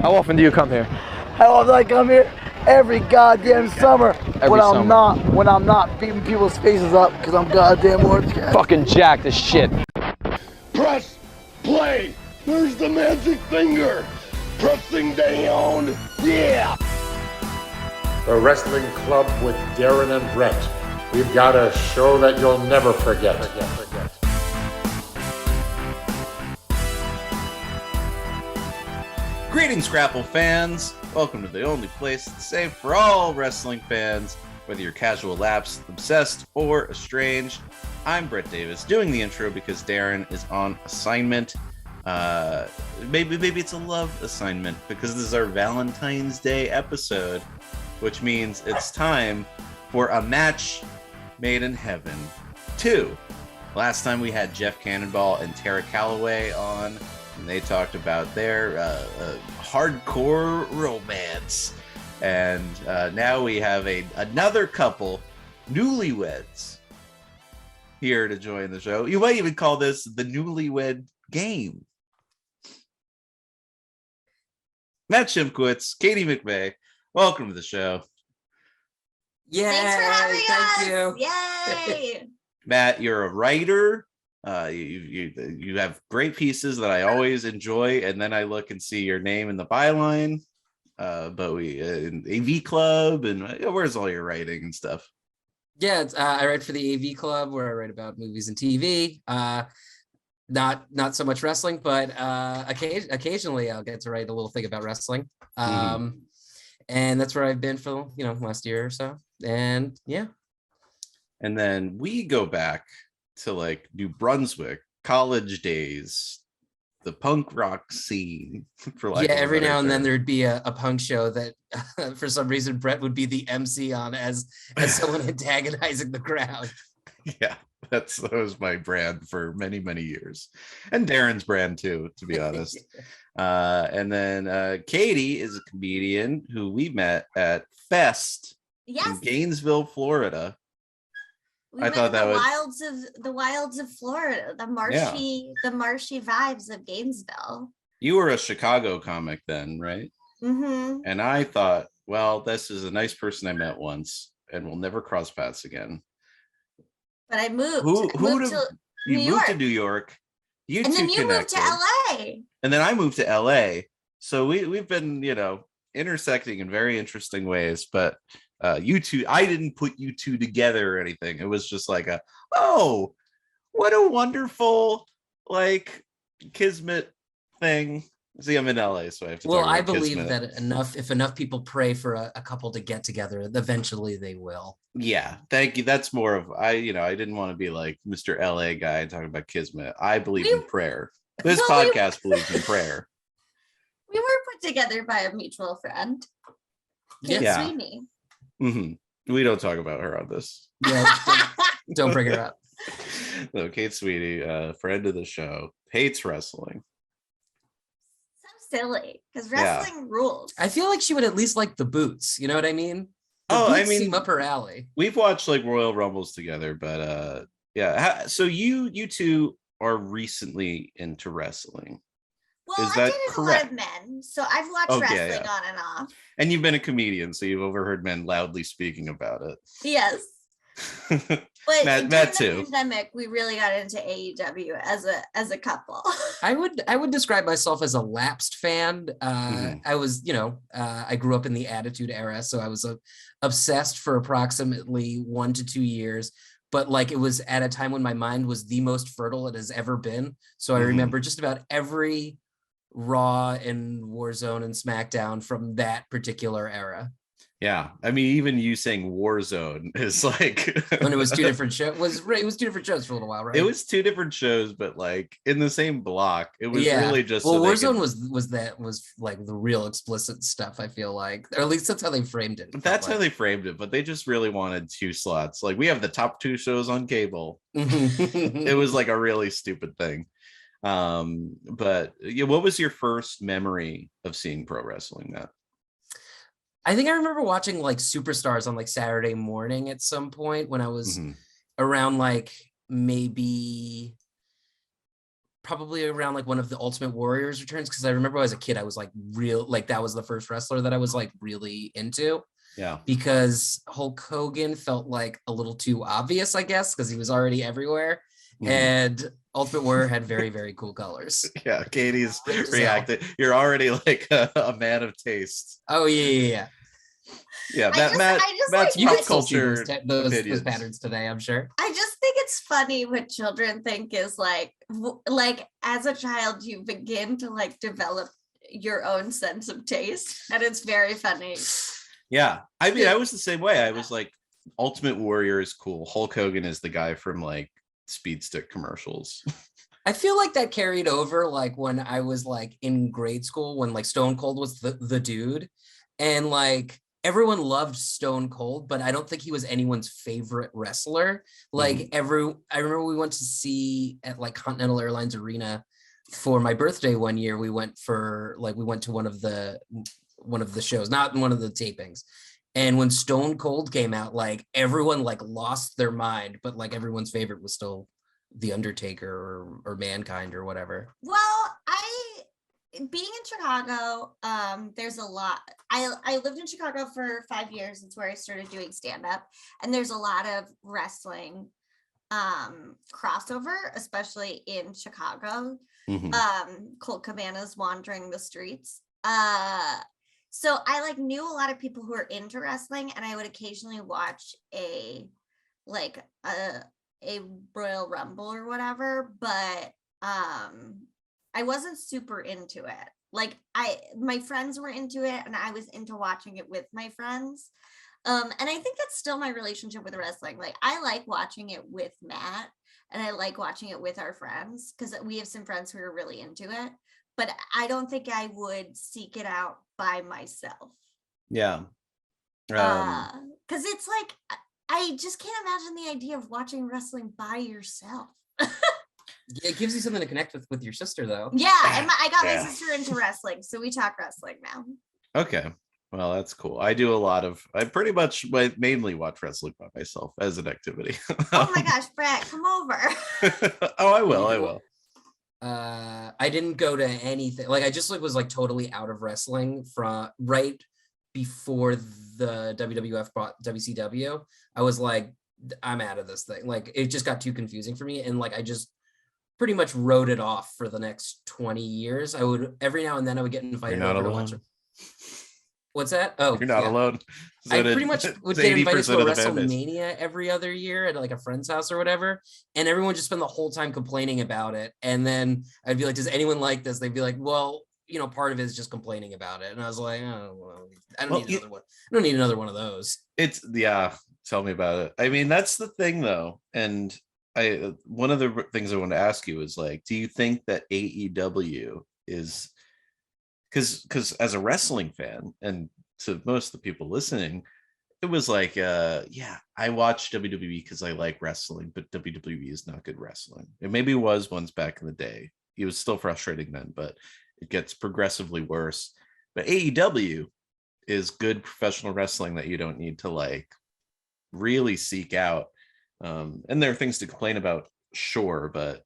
How often do you come here? How often I come here? Every goddamn summer. Every summer. When I'm not beating people's faces up because I'm goddamn Orange Cassidy. Fucking jacked as shit. Press play. There's the magic finger. Pressing down. Yeah. The Wrestling Club with Darren and Brett. We've got a show that you'll never forget. Greetings, Grapple fans. Welcome to the only place that's safe for all wrestling fans, whether you're casual, lapsed, obsessed, or estranged. I'm Brett Davis, doing the intro because Darren is on assignment. Maybe it's a love assignment because this is our Valentine's Day episode, which means it's time for a match made in heaven 2. Last time we had Jeff Cannonball and Tara Calloway on, and they talked about their hardcore romance. And now we have another couple, newlyweds, here to join the show. You might even call this the newlywed game. Matt Schimkowitz, Katie McVay, welcome to the show. Yay! Thanks for having us. You. Yay! Matt, you're a writer. You have great pieces that I always enjoy, and then I look and see your name in the byline. But we in AV Club, and where's all your writing and stuff? Yeah, I write for the AV Club, where I write about movies and TV. Not so much wrestling, but occasionally I'll get to write a little thing about wrestling. And that's where I've been for last year or so. And yeah. And then we go back to like New Brunswick, college days, the punk rock scene. For like every now and then there'd be a punk show that for some reason Brett would be the MC on as someone antagonizing the crowd. Yeah, that was my brand for many, many years. And Darren's brand too, to be honest. And then Katie is a comedian who we met at Fest in Gainesville, Florida. I thought that was the wilds of Florida, the marshy vibes of Gainesville. You were a Chicago comic then, right? Mm-hmm. And I thought, well, this is a nice person I met once, and we'll never cross paths again. But I moved. You moved to New York. And then you moved to LA. And then I moved to LA. So we've been, intersecting in very interesting ways. But you two, I didn't put you two together or anything. It was just like what a wonderful kismet thing. See, I'm in LA, so I have to. Well, I believe that if enough people pray for a couple to get together, eventually they will. Yeah, thank you. That's more of I didn't want to be like Mr. LA guy talking about kismet. I believe in prayer. This podcast believes in prayer. We were put together by a mutual friend. Kate Sweeney. Mm-hmm. We don't talk about her on this. Yeah, don't bring her up. No, Kate Sweeney, friend of the show, hates wrestling. Silly, because wrestling rules. I feel like she would at least like the boots. You know what I mean? Boots seem up her alley. We've watched Royal Rumbles together, but so you two are recently into wrestling. Well, is that I correct? A lot of men, so I've watched wrestling on and off. And you've been a comedian, so you've overheard men loudly speaking about it. Yes. But Matt during too. The pandemic, we really got into AEW as a couple. I would describe myself as a lapsed fan. I was, I grew up in the Attitude Era, so I was obsessed for approximately 1 to 2 years. But it was at a time when my mind was the most fertile it has ever been. So I remember just about every Raw and Warzone and SmackDown from that particular era. Yeah, I mean, even you saying Warzone is when it was two different shows. It was two different shows for a little while, right? It was two different shows, but in the same block. It was really just. Well, Warzone was the real explicit stuff. I feel like, or at least that's how they framed it. That's how they framed it, but they just really wanted 2 slots. We have the top 2 shows on cable. It was a really stupid thing. But what was your first memory of seeing pro wrestling, Matt? I think I remember watching Superstars on Saturday morning at some point when I was around maybe probably around like one of the Ultimate Warriors returns, because I remember as a kid I was like that was the first wrestler that I was like really into. Yeah. Because Hulk Hogan felt like a little too obvious, I guess, because he was already everywhere. And Ultimate Warrior had very, very cool colors. Yeah, Katie's reacted. You're already like a man of taste. Oh yeah. Yeah, Matt's pop culture those patterns today, I'm sure. I just think it's funny what children think is like as a child you begin to like develop your own sense of taste, and it's very funny. Yeah, I mean, I was the same way. I was like, Ultimate Warrior is cool. Hulk Hogan is the guy from like Speed Stick commercials. I feel like that carried over like when I was like in grade school, when like Stone Cold was the dude, and like everyone loved Stone Cold, but I don't think he was anyone's favorite wrestler. Like I remember we went to see at like Continental Airlines Arena for my birthday one year. We went to one of the shows, not one of the tapings. And when Stone Cold came out, like everyone like lost their mind, but like everyone's favorite was still The Undertaker or Mankind or whatever. Well, being in Chicago, there's a lot. I lived in Chicago for 5 years. It's where I started doing stand-up, and there's a lot of wrestling crossover, especially in Chicago. Colt Cabana's Wandering the Streets. So I like knew a lot of people who are into wrestling, and I would occasionally watch a Royal Rumble or whatever, but I wasn't super into it. Like my friends were into it, and I was into watching it with my friends. And I think that's still my relationship with wrestling. Like I like watching it with Matt, and I like watching it with our friends because we have some friends who are really into it, but I don't think I would seek it out by myself. Yeah. Because it's like, I just can't imagine the idea of watching wrestling by yourself. It gives you something to connect with your sister, though. Yeah, and I got my sister into wrestling, so we talk wrestling now. Okay, well, that's cool. I pretty much mainly watch wrestling by myself as an activity. Oh my gosh, Brett, come over. Oh, I will. I didn't go to anything. Like I just was like totally out of wrestling from right before the WWF bought WCW. I was like, I'm out of this thing. Like it just got too confusing for me, and like I just pretty much wrote it off for the next 20 years. I would every now and then I would get invited over to watch it. What's that? Oh, you're not alone. So I pretty much would get invited to a WrestleMania every other year at like a friend's house or whatever, and everyone just spend the whole time complaining about it. And then I'd be like, "Does anyone like this?" They'd be like, "Well, you know, part of it is just complaining about it." And I was like, "Oh, well, I don't need another one. I don't need another one of those." Tell me about it. I mean, that's the thing, though, and one of the things I want to ask you is like, do you think that AEW is because as a wrestling fan, and to most of the people listening, it was like, I watch WWE because I like wrestling, but WWE is not good wrestling. It maybe was once back in the day. It was still frustrating then, but it gets progressively worse. But AEW is good professional wrestling that you don't need to like really seek out. And there are things to complain about, sure, but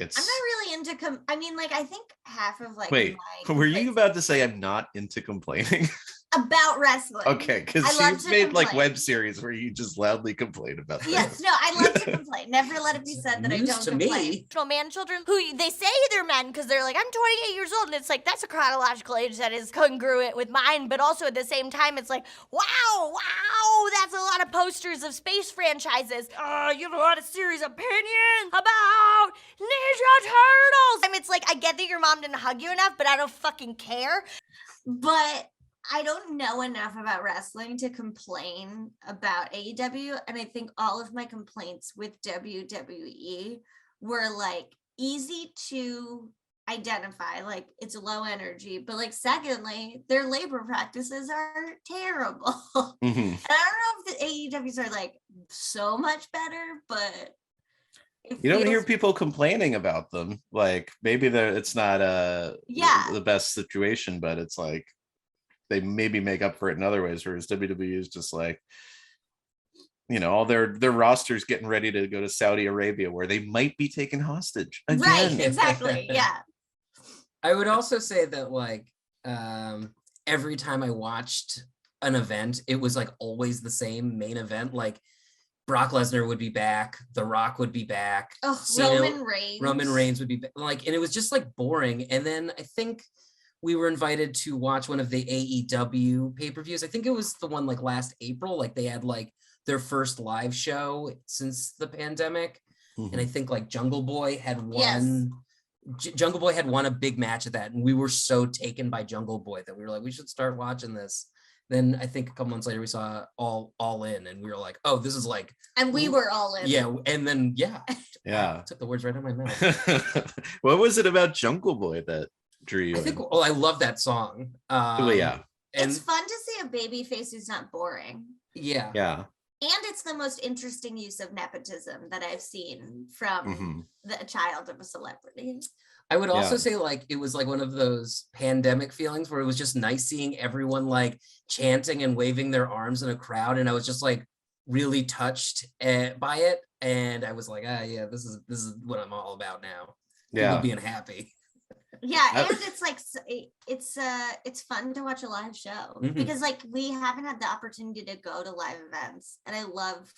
it's. I'm not really into. I mean, like I think half of like. Wait, were you about to say I'm not into complaining? About wrestling. Okay, because you've made like web series where you just loudly complain about things. Yes, no, I love to complain. Never let it be said that I don't complain. Man children who they say they're men because they're like, I'm 28 years old, and it's like that's a chronological age that is congruent with mine, but also at the same time it's like, wow, that's a lot of posters of space franchises. You have a lot of serious opinions about Ninja Turtles. I mean, it's like, I get that your mom didn't hug you enough, but I don't fucking care. But I don't know enough about wrestling to complain about AEW, and I think all of my complaints with WWE were like easy to identify, like it's low energy, but like secondly, their labor practices are terrible. Mm-hmm. And I don't know if the AEWs are like so much better, but you don't hear people complaining about them. Like maybe it's not the best situation, but it's like they maybe make up for it in other ways, whereas WWE is just like, all their rosters getting ready to go to Saudi Arabia, where they might be taken hostage again. Right, exactly. Yeah. I would also say that like every time I watched an event, it was like always the same main event. Like Brock Lesnar would be back, The Rock would be back, Oh, Roman Reigns would be back. Like, and it was just like boring. And then I think we were invited to watch one of the AEW pay-per-views. I think it was the one like last April. Like they had like their first live show since the pandemic. Mhm. And I think like Jungle Boy had won. Yes. Jungle Boy had won a big match at that, and we were so taken by Jungle Boy that we were like, we should start watching this. Then I think a couple months later we saw All In, and we were like, oh, this is like, And we were all in. yeah. And then Yeah. I took the words right out of my mouth. What was it about Jungle Boy that drew you I think, in? I love that song. Yeah. It's fun to see a baby face who's not boring. Yeah. Yeah. And it's the most interesting use of nepotism that I've seen from Mhm. the child of a celebrity. I would also Yeah. say like it was like one of those pandemic feelings where it was just nice seeing everyone like chanting and waving their arms in a crowd, and I was just like really touched by it, and I was like, yeah, this is what I'm all about now. Yeah. People being happy. Yeah, I- and it's like it's fun to watch a live show Mhm. because like we haven't had the opportunity to go to live events, and I love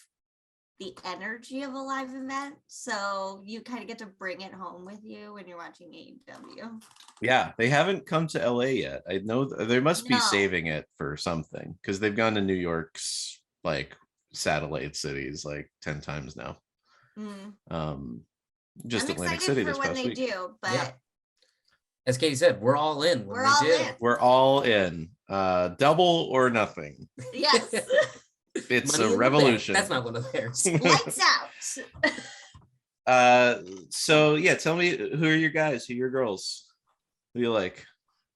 the energy of a live event. So you kind of get to bring it home with you when you're watching AEW. Yeah, they haven't come to LA yet. I know they must be No. saving it for something, because they've gone to New York's like satellite cities like 10 times now. Just I'm Atlantic excited City for this when past they week. do, but Yeah. As Katie said, we're all in when We're they all do. in. We're all in. Double or nothing. yes, It's Money in a the revolution. Bank. That's not one of theirs. lights out. So yeah, tell me, who are your guys? Who are your girls? Who do you like?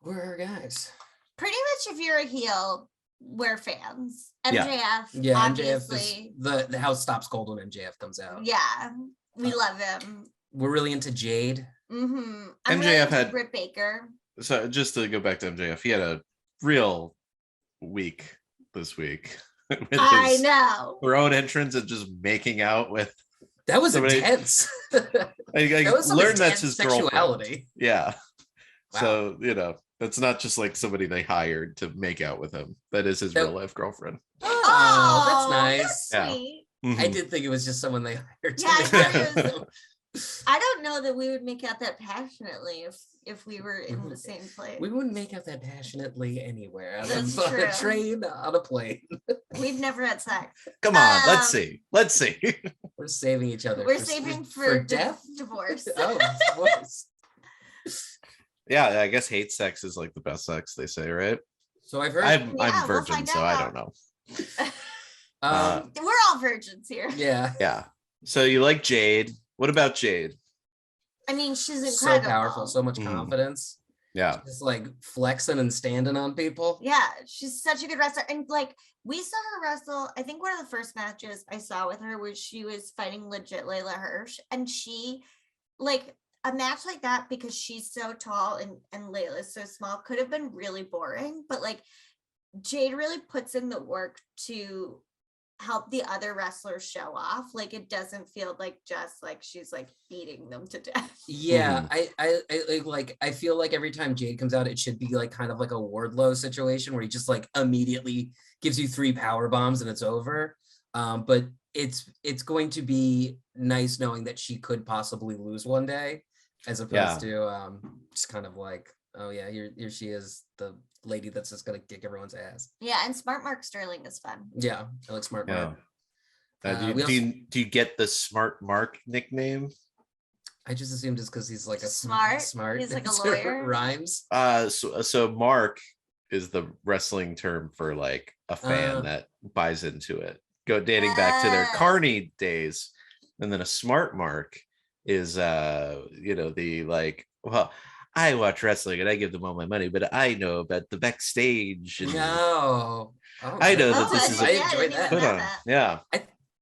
We're our guys. Pretty much, if you're a heel, we're fans. Yeah. MJF, Yeah, obviously. MJF is the house stops cold when MJF comes out. Yeah, we love him. We're really into Jade. I'm MJF really into had- Britt Baker. So just to go back to MJF, he had a real week this week. With I his know. throne entrance and just making out with. That was Somebody- intense. I That was some learned that's intense his girlfriend. sexuality. Yeah. Wow. So that's not just like somebody they hired to make out with him. That is his That- real life girlfriend. Oh, that's nice. That's Yeah. sweet. I did think it was just someone they hired. To Yeah, I make thought out it with was- them. I don't know that we would make out that passionately if we were in the same place. We wouldn't make out that passionately anywhere. On That's a true. train, on a plane. We've never had sex. Come on, let's Um, see. Let's see. We're saving each other. We're saving for death. divorce. Oh, divorce. Yeah, I guess hate sex is like the best sex, they say, right? So I've heard. I'm Yeah, we'll virgin, find so I out. don't know. We're all virgins here. Yeah. Yeah. So you like Jade. What about Jade? I mean, she's So incredible. powerful, so much Mhm. confidence. Yeah. Just like flexing and standing on people. Yeah, she's such a good wrestler. And like we saw her wrestle, I think one of the first matches I saw with her was she was fighting legit Layla Hirsch. And she like a match like that, because she's so tall and Layla's so small, could have been really boring. But like Jade really puts in the work to help the other wrestlers show off. Like it doesn't feel like just like she's like beating them to death. Yeah, I feel like every time Jade comes out, it should be like kind of like a Wardlow situation where he just like immediately gives you 3 power bombs and it's over. But it's going to be nice knowing that she could possibly lose one day, as opposed to just kind of like, oh yeah, here she is, the lady that's just gonna kick everyone's ass. Yeah, and Smart Mark Sterling is fun. Yeah, I like Smart Yeah. Mark. Do you get the Smart Mark nickname? I just assumed it's because he's like a Smart? smart. He's like a So it lawyer? Rhymes. So Mark is the wrestling term for like a fan Uh. that buys into it. Dating back to their Ah. Carney days. And then a Smart Mark is the like, well, I watch wrestling and I give them all my money, but I know about the backstage. And No. I know that Oh, this I is didn't- I yeah, I enjoyed didn't that. even put know on. that. Yeah.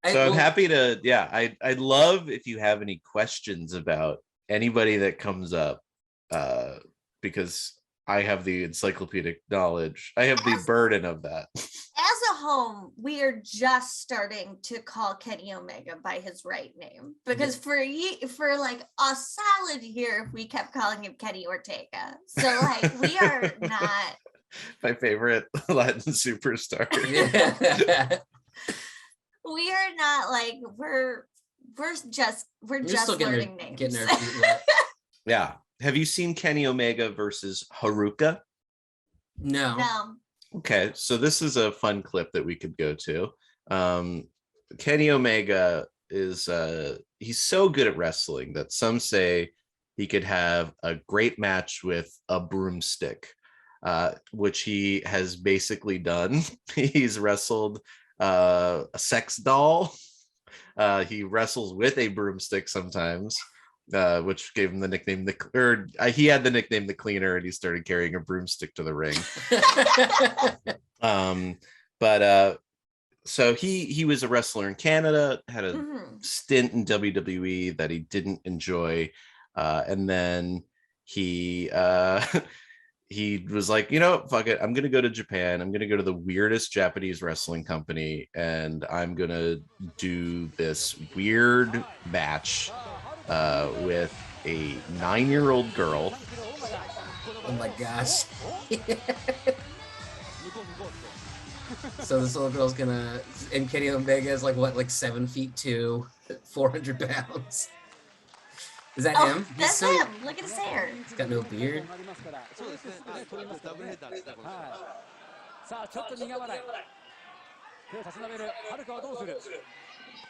I So I'm will- happy to, I'd love if you have any questions about anybody that comes up, because I have the encyclopedic knowledge. I have the burden of that. As a home, we are just starting to call Kenny Omega by his right name because for like a solid year, we kept calling him Kenny Ortega. So like we are not My favorite Latin superstar. Yeah. we are not like we're just still learning names. Getting our feet wet. Yeah. Have you seen Kenny Omega versus Haruka? No. No. Okay, so this is a fun clip that we could go to. Kenny Omega is he's so good at wrestling that some say he could have a great match with a broomstick, which he has basically done. He's wrestled a sex doll. He wrestles with a broomstick sometimes, which gave him the nickname he had the nickname the Cleaner, and he started carrying a broomstick to the ring. So he was a wrestler in Canada, had a stint in WWE that he didn't enjoy, and then he was like, you know, fuck it, I'm gonna go to Japan. I'm gonna go to the weirdest Japanese wrestling company, and I'm gonna do this weird match with a 9-year-old girl. Oh my gosh. So this little girl's gonna, and Kenny Omega is like what, like 7'2", 400 pounds. Is that him? That's him. Look at his hair. He's got no beard.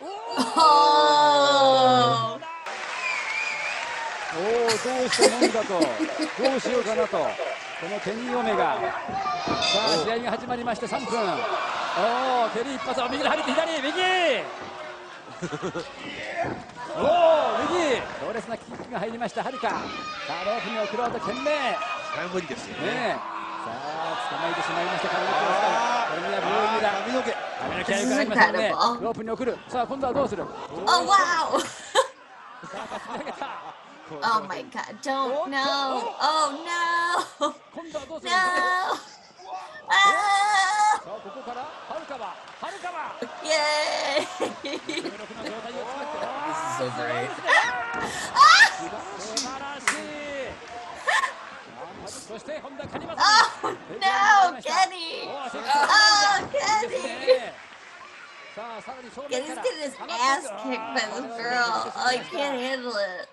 Oh. どうしたもんだと、どうしようかなと、このケニー・オメガ。さあ、試合が始まりまして3分。おお、蹴り一発を右に張りて左、右。おお、右。強烈なキックが入りました、はるか。さあ、ロープに送ろうと懸命。無理ですよね。さあ、捕まえてしまいました、髪の毛を使う。これには病院だ。髪の毛ありませんね。ロープに送る。さあ、今度はどうする。 Oh wow. Oh my god, don't, no, oh no, no, ah! Yay! This is so great. Oh no, Kenny! Oh, Kenny! Kenny's getting his ass kicked by this girl. Oh, I can't handle it.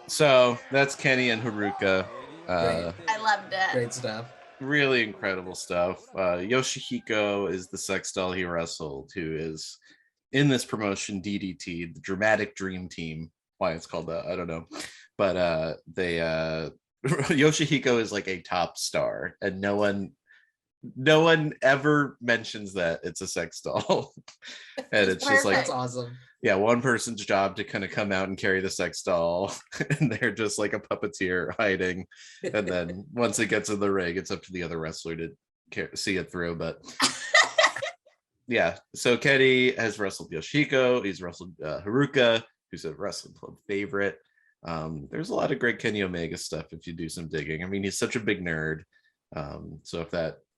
So that's Kenny and Haruka. I loved it. Great stuff. Really incredible stuff. Yoshihiko is the sex doll he wrestled, who is in this promotion, DDT, the Dramatic Dream Team. Why it's called that, I don't know. But Yoshihiko is like a top star, and no one ever mentions that it's a sex doll. And it's just like, That's awesome. yeah, one person's job to kind of come out and carry the sex doll, and they're just like a puppeteer hiding. And then once it gets in the ring, it's up to the other wrestler to see it through. But yeah, so Kenny has wrestled Yoshihiko. He's wrestled Haruka, who's a wrestling club favorite. There's a lot of great Kenny Omega stuff if you do some digging. I mean, he's such a big nerd. So if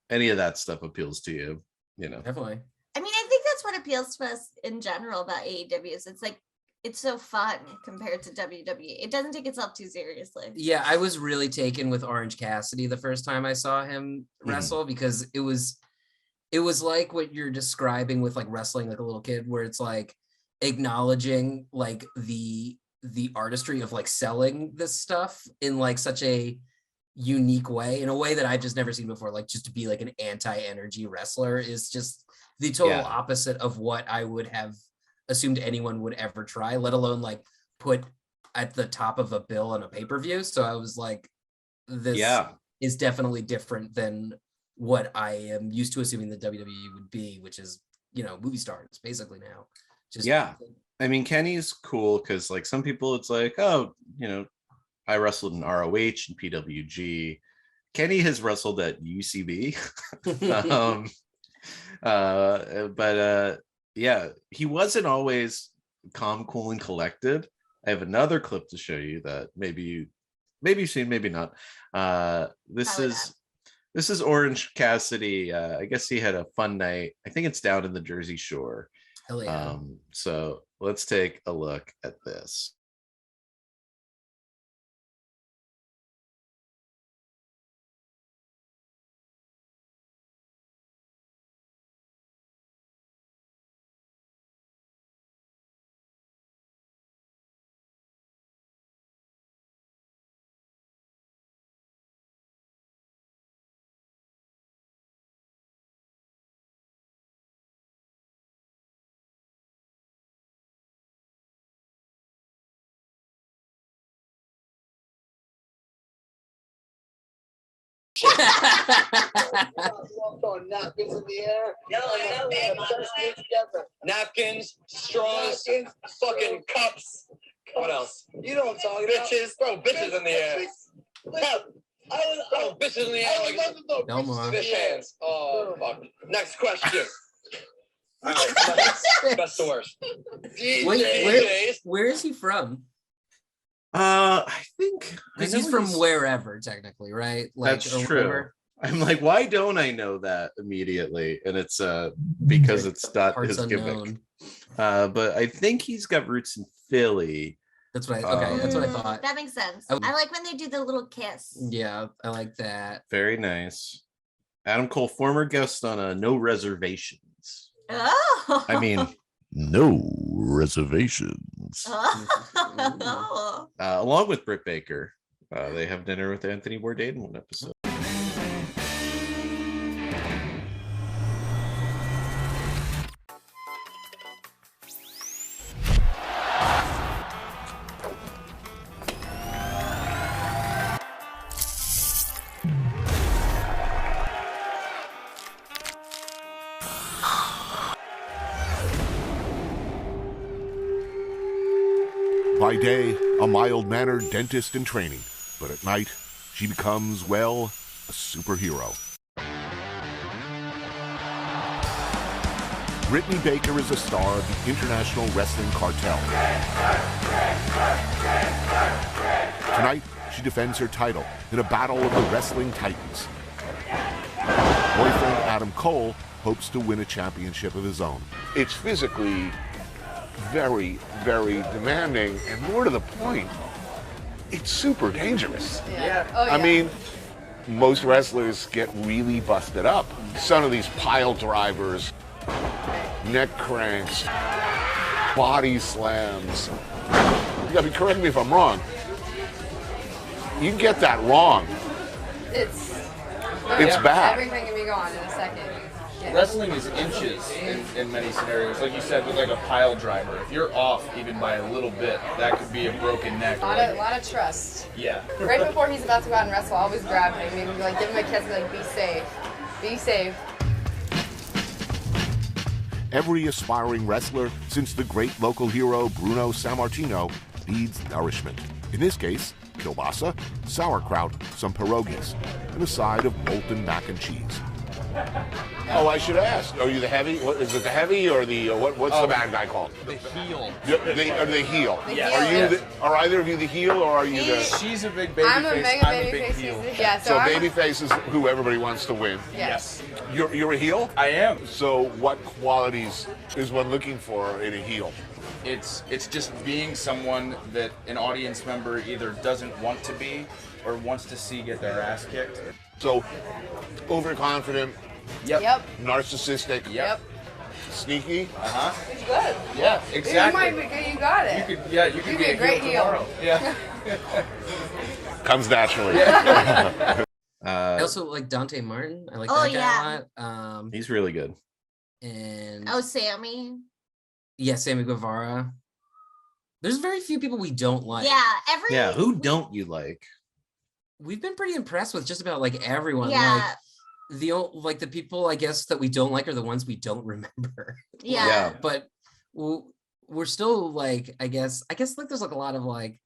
any of that stuff appeals to you, you know. Definitely. I mean, I think that's what appeals to us in general about AEW is it's like, it's so fun compared to WWE. It doesn't take itself too seriously. Yeah, I was really taken with Orange Cassidy the first time I saw him wrestle because it was like what you're describing with like wrestling like a little kid, where it's like acknowledging like the artistry of like selling this stuff in like such a unique way, in a way that I've just never seen before. Like just to be like an anti-energy wrestler is just the total opposite of what I would have assumed anyone would ever try, let alone like put at the top of a bill on a pay-per-view. So I was like, this is definitely different than what I am used to assuming the WWE would be, which is, you know, movie stars basically now. Just I mean, Kenny's cool because like some people it's like, oh, you know, I wrestled in ROH and PWG. Kenny has wrestled at UCB. But yeah, he wasn't always calm, cool, and collected. I have another clip to show you that maybe you've seen, maybe not. This is Orange Cassidy. I guess he had a fun night. I think it's down in the Jersey Shore. Hell yeah. So let's take a look at this. Napkins in the air. Napkins, straws, fucking cups. What else? You know what I'm talking Bitches, bro, bitches in the air. Bro, bitches in the air like No more. fish hands. Oh, fuck. Next question. All right, best to worst. Where is he from? I think Because he's from wherever, technically, right? Like, that's or true. whatever. I'm like, why don't I know that immediately? And it's because it's not Parts his gimmick. unknown. But I think he's got roots in Philly. That's what that's what I thought. That makes sense. I I like when they do the little kiss. Yeah, I like that. Very nice. Adam Cole, former guest on No Reservations. Oh. I mean, no reservations. Oh. Along with Britt Baker, they have dinner with Anthony Bourdain in one episode. By day, a mild-mannered dentist in training, but at night, she becomes, well, a superhero. Brittany Baker is a star of the International Wrestling Cartel. Tonight, she defends her title in a battle of the Wrestling Titans. Boyfriend Adam Cole hopes to win a championship of his own. It's physically very, very demanding, and more to the point, it's super dangerous. Yeah. Oh, yeah. I mean, most wrestlers get really busted up. Some of these pile drivers, neck cranks, body slams. You gotta correct me if I'm wrong. You can get that wrong. It's bad. Everything can be gone in a second. Yeah. Wrestling is inches in many scenarios. Like you said, with like a pile driver, if you're off even by a little bit, that could be a broken neck. A lot of trust. Yeah. Right before he's about to go out and wrestle, I always grab him, maybe like give him a kiss, and be like, be safe. Be safe. Every aspiring wrestler since the great local hero Bruno Sammartino needs nourishment. In this case, kielbasa, sauerkraut, some pierogies, and a side of molten mac and cheese. Oh, I should ask. Are you the heavy? Is it the heavy or the what's the bad guy called? The heel. The heel. Yeah. Are either of you the heel or are you the? She's a big baby I'm a face. mega I'm a baby big face. heel. Yeah. So I'm babyface is who everybody wants to win. Yes. You're a heel? I am. So what qualities is one looking for in a heel? It's just being someone that an audience member either doesn't want to be or wants to see get their ass kicked. So overconfident, Yep. narcissistic, Yep. sneaky. It's good. Yeah, exactly. You might be, you got it. You could be a great heel. tomorrow. Yeah. Comes naturally. I also like Dante Martin. I like Oh, that guy yeah. a lot. He's really good. And Oh, Sammy. yeah, Sammy Guevara. There's very few people we don't like. Yeah, Who don't you like? We've been pretty impressed with just about like everyone. Yeah. Like the people I guess that we don't like are the ones we don't remember. Yeah. But we're still like I guess like there's like a lot of like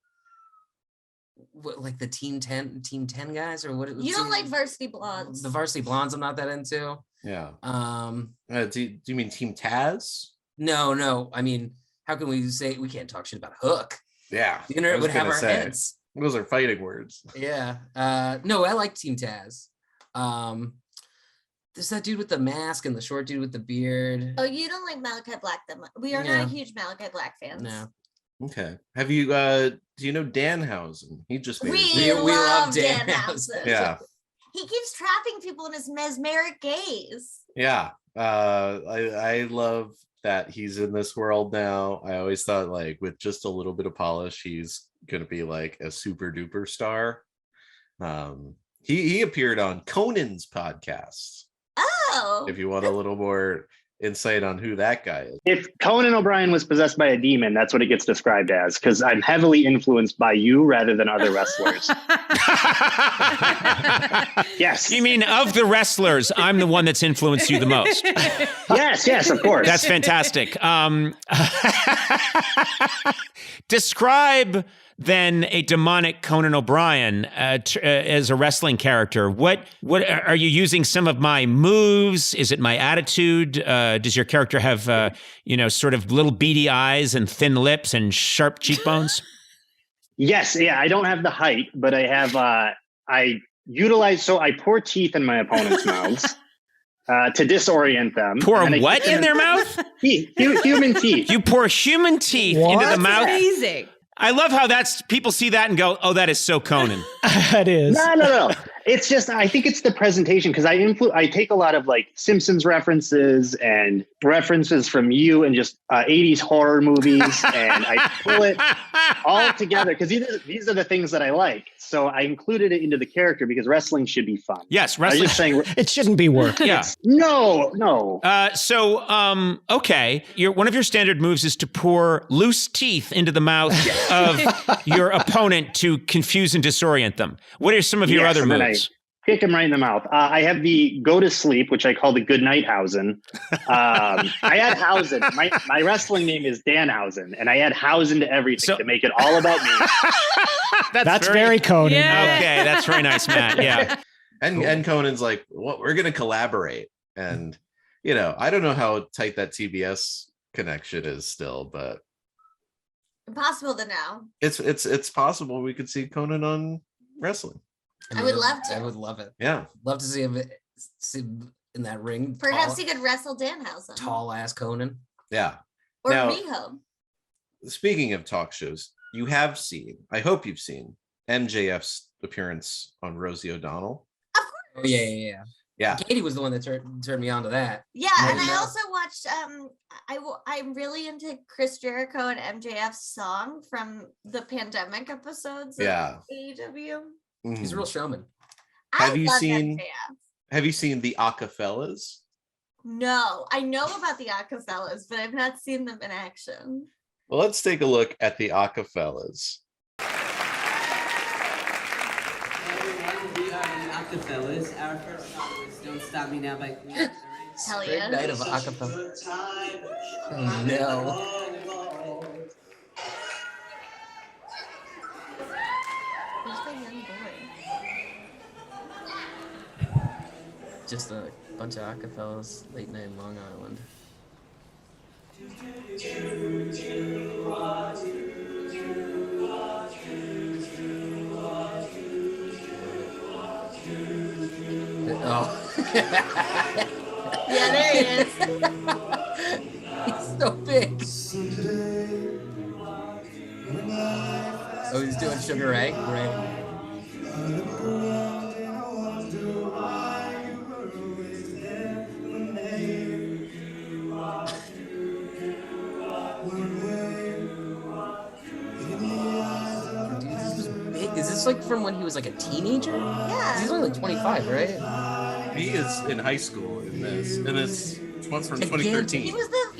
the Team 10 guys or what it was. You don't like Varsity Blondes. The Varsity Blondes I'm not that into. Yeah. Um Do you mean Team Taz? No. I mean, how can we say we can't talk shit about Hook? Yeah. The internet would have our heads. Those are fighting words. Yeah. No, I like Team Taz. There's that dude with the mask and the short dude with the beard. Oh, you don't like Malachi Black that much. We are not huge Malachi Black fans. No. Okay. Have you do you know Danhausen? He just made we love Danhausen. Yeah. He keeps trapping people in his mesmeric gaze. Yeah. I love that he's in this world now. I always thought like with just a little bit of polish, he's gonna be like a super duper star. He appeared on Conan's podcast. Oh. If you want a little more insight on who that guy is. If Conan O'Brien was possessed by a demon, that's what it gets described as, because I'm heavily influenced by you rather than other wrestlers. Yes. You mean of the wrestlers, I'm the one that's influenced you the most? Yes, of course. That's fantastic. Describe then a demonic Conan O'Brien as a wrestling character. What are you using? Some of my moves? Is it my attitude? Does your character have sort of little beady eyes and thin lips and sharp cheekbones? Yes, yeah. I don't have the height, but I have. I pour teeth in my opponent's mouths. To disorient them. Pour what in their mouth? Human teeth. You pour human teeth into the mouth? Amazing. I love how people see that and go, oh, that is so Conan. That is. No. It's just, I think it's the presentation, because I take a lot of like Simpsons references and references from you and just 80s horror movies, and I pull it all together because these are the things that I like. So I included it into the character because wrestling should be fun. Yes, wrestling. I was just saying, it shouldn't be work. Yeah. No. Okay. One of your standard moves is to pour loose teeth into the mouth of your opponent to confuse and disorient them. What are some of your other moves? Kick him right in the mouth. I have the go to sleep, which I call the good night Hausen. I add Hausen. My wrestling name is Danhausen, and I add Hausen to everything to make it all about me. That's very Conan. Yeah. Okay, that's very nice, Matt. Yeah. And Conan's like, well, we're going to collaborate. And, I don't know how tight that TBS connection is still, but Impossible to know. It's possible we could see Conan on wrestling. I would love to. I would love it. Yeah. Love to see him in that ring. Perhaps he could wrestle Danhausen. Tall ass Conan. Yeah. Or Riho. Speaking of talk shows, you have seen, I hope you've seen, MJF's appearance on Rosie O'Donnell. Of course. Oh, yeah. Katie was the one that turned me on to that. Yeah, and I also watched. I'm really into Chris Jericho and MJF's song from the pandemic episodes. Yeah. Of AEW. Mm-hmm. He's a real showman. Have you seen the Acafellas? No, I know about the Acafellas, but I've not seen them in action. Well, let's take a look at the Acafellas. Acafellas. Our first song was "Don't Stop Me Now" by Queen. Hell yeah! Night of acapella. Oh no. Who's the young boy? Just a bunch of acapellas late night in Long Island. Oh. Yeah, there he is. He's so big. Oh, he's doing Sugar Ray? Right. Is this like from when he was like a teenager? Yeah. He's only like 25, right? He is in high school in this, and it's one's from 2013. He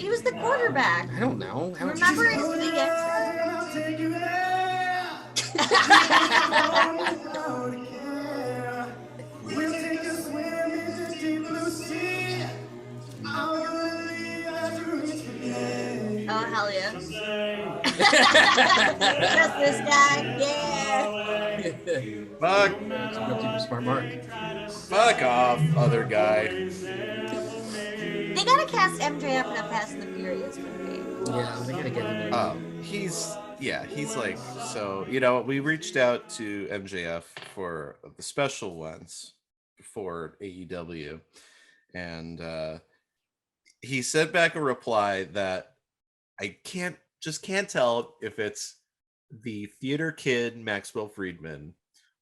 was the quarterback. I don't know. Remember his big Oh, hell yeah. Just this guy, yeah. Fuck. Smart Mark. Fuck off, other guy. They They gotta cast MJF in a Fast and the Furious movie. Yeah, they gotta get him. He's like, so, we reached out to MJF for the special ones for AEW, and he sent back a reply that I can't tell if it's the theater kid Maxwell Friedman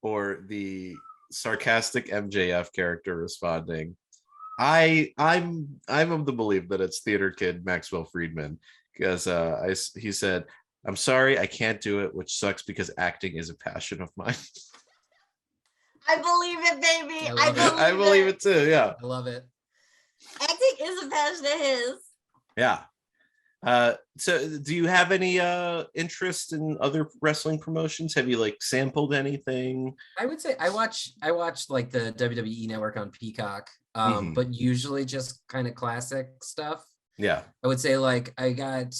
or the sarcastic MJF character responding. I'm of the belief that it's theater kid Maxwell Friedman, because he said, "I'm sorry, I can't do it, which sucks because acting is a passion of mine." I believe it, baby. I believe it too. Yeah, I love it. Acting is a passion of his. yeah. So do you have any interest in other wrestling promotions? Have you like sampled anything? I would say I watch like the WWE Network on Peacock, but usually just kind of classic stuff. Yeah. I would say like I got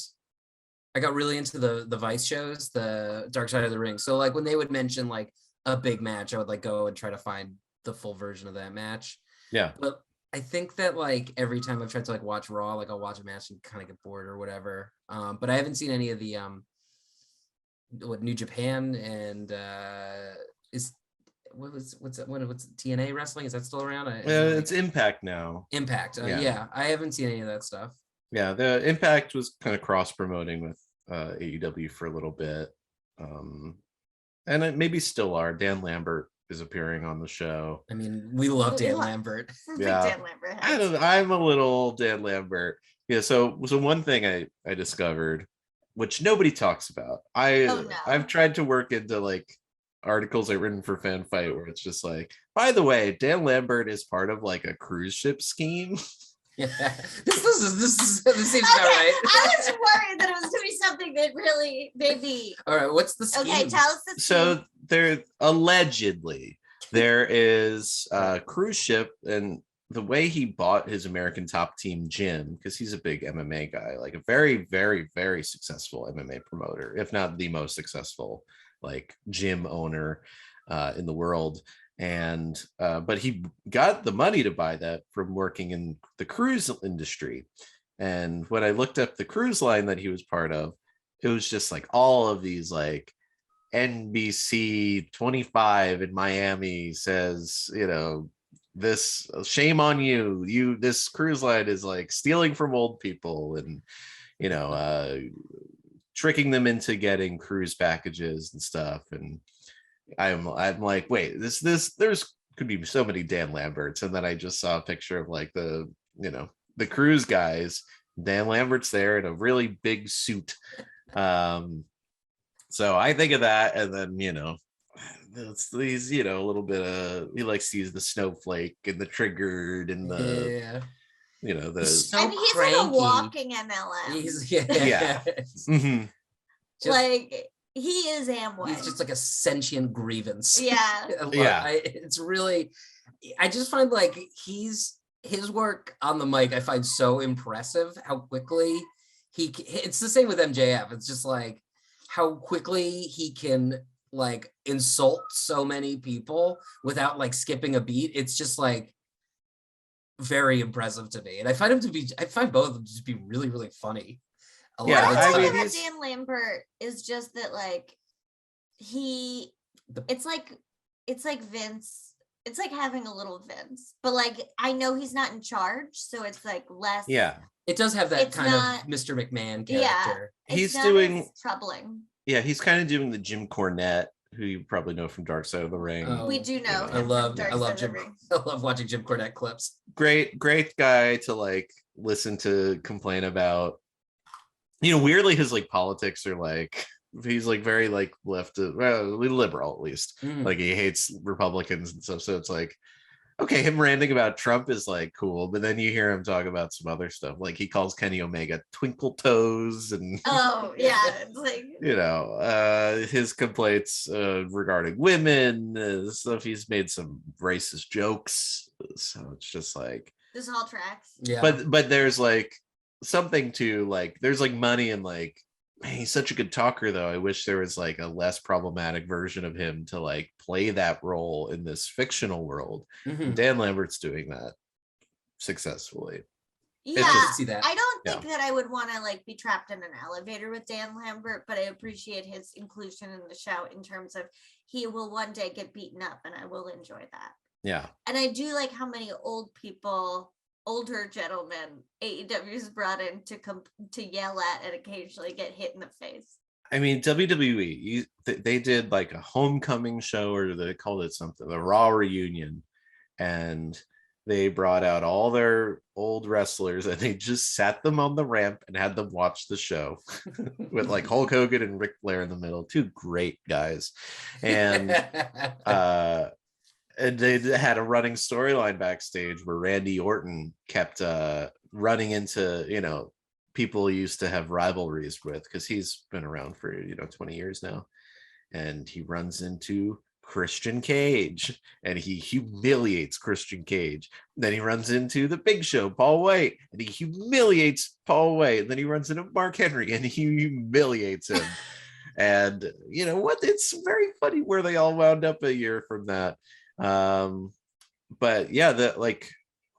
really into the Vice shows, the Dark Side of the Ring. So like when they would mention like a big match, I would like go and try to find the full version of that match. Yeah. But I think that like every time I've tried to like watch Raw, like I'll watch a match and kind of get bored or whatever. But I haven't seen any of the New Japan and what's TNA wrestling? Is that still around? It's Impact now. Impact. Yeah, I haven't seen any of that stuff. Yeah, the Impact was kind of cross promoting with AEW for a little bit, and it maybe still are. Dan Lambert is appearing on the show. I mean, we love Dan Lambert. Yeah, Dan Lambert. I'm a little Dan Lambert. Yeah. So one thing I discovered, which nobody talks about. I've tried to work into like articles I've written for Fan Fight where it's just like, by the way, Dan Lambert is part of like a cruise ship scheme. Yeah, this seems about right. I was worried that it was doing something that really maybe. All right, what's the scheme? Okay, tell us the scheme. So there allegedly there is a cruise ship, and the way he bought his American Top Team gym, because he's a big MMA guy, like a very, very, very successful MMA promoter, if not the most successful like gym owner in the world. And but he got the money to buy that from working in the cruise industry. And when I looked up the cruise line that he was part of, it was just like all of these like NBC 25 in Miami says, this shame on you, this cruise line is like stealing from old people and tricking them into getting cruise packages and stuff. And I'm like, wait, there's could be so many Dan Lamberts. And then I just saw a picture of like the cruise guys. Dan Lambert's there in a really big suit. So I think of that, and then he's a little bit of, he likes to use the snowflake and the triggered and the so and he's cranky. Like a walking MLM. Yeah. Mm-hmm. Like he is Amway. He's just like a sentient grievance. Yeah. It's really, I just find like his work on the mic, I find so impressive how quickly it's the same with MJF. It's just like how quickly he can like insult so many people without like skipping a beat. It's just like very impressive to me. And I find both of them to be really, really funny. I mean, about Dan Lambert is just that like it's like Vince. It's like having a little Vince, but like I know he's not in charge, so it's like less. Yeah, it does have that kind of Mr. McMahon character. Yeah, he's doing troubling. Yeah, he's kind of doing the Jim Cornette, who you probably know from Dark Side of the Ring. Oh, we do know. I love Jim. I love watching Jim Cornette clips. Great guy to like listen to complain about. Weirdly, his like politics are like, he's like very like left, liberal at least. Like he hates Republicans and stuff. So it's like, okay, him ranting about Trump is like cool, but then you hear him talk about some other stuff. Like he calls Kenny Omega twinkle toes and it's like his complaints regarding women stuff. He's made some racist jokes, so it's just like this all tracks. Yeah, but there's like something to like, there's like money and like, man, he's such a good talker though. I wish there was like a less problematic version of him to like play that role in this fictional world. Dan Lambert's doing that successfully. Yeah, see that. I don't think that I would want to like be trapped in an elevator with Dan Lambert, but I appreciate his inclusion in the show in terms of he will one day get beaten up, and I will enjoy that. Yeah. And I do like how many older gentlemen AEW's brought in to yell at and occasionally get hit in the face. I mean, WWE, they did like a homecoming show, or they called it something, the Raw reunion, and they brought out all their old wrestlers and they just sat them on the ramp and had them watch the show with like Hulk Hogan and Ric Flair in the middle, two great guys. And and they had a running storyline backstage where Randy Orton kept running into, you know, people he used to have rivalries with, because he's been around for, you know, 20 years now. And he runs into Christian Cage and he humiliates Christian Cage. Then he runs into the Big Show, Paul White, and he humiliates Paul White. And then he runs into Mark Henry and he humiliates him. And you know what? It's very funny where they all wound up a year from that. But yeah, that like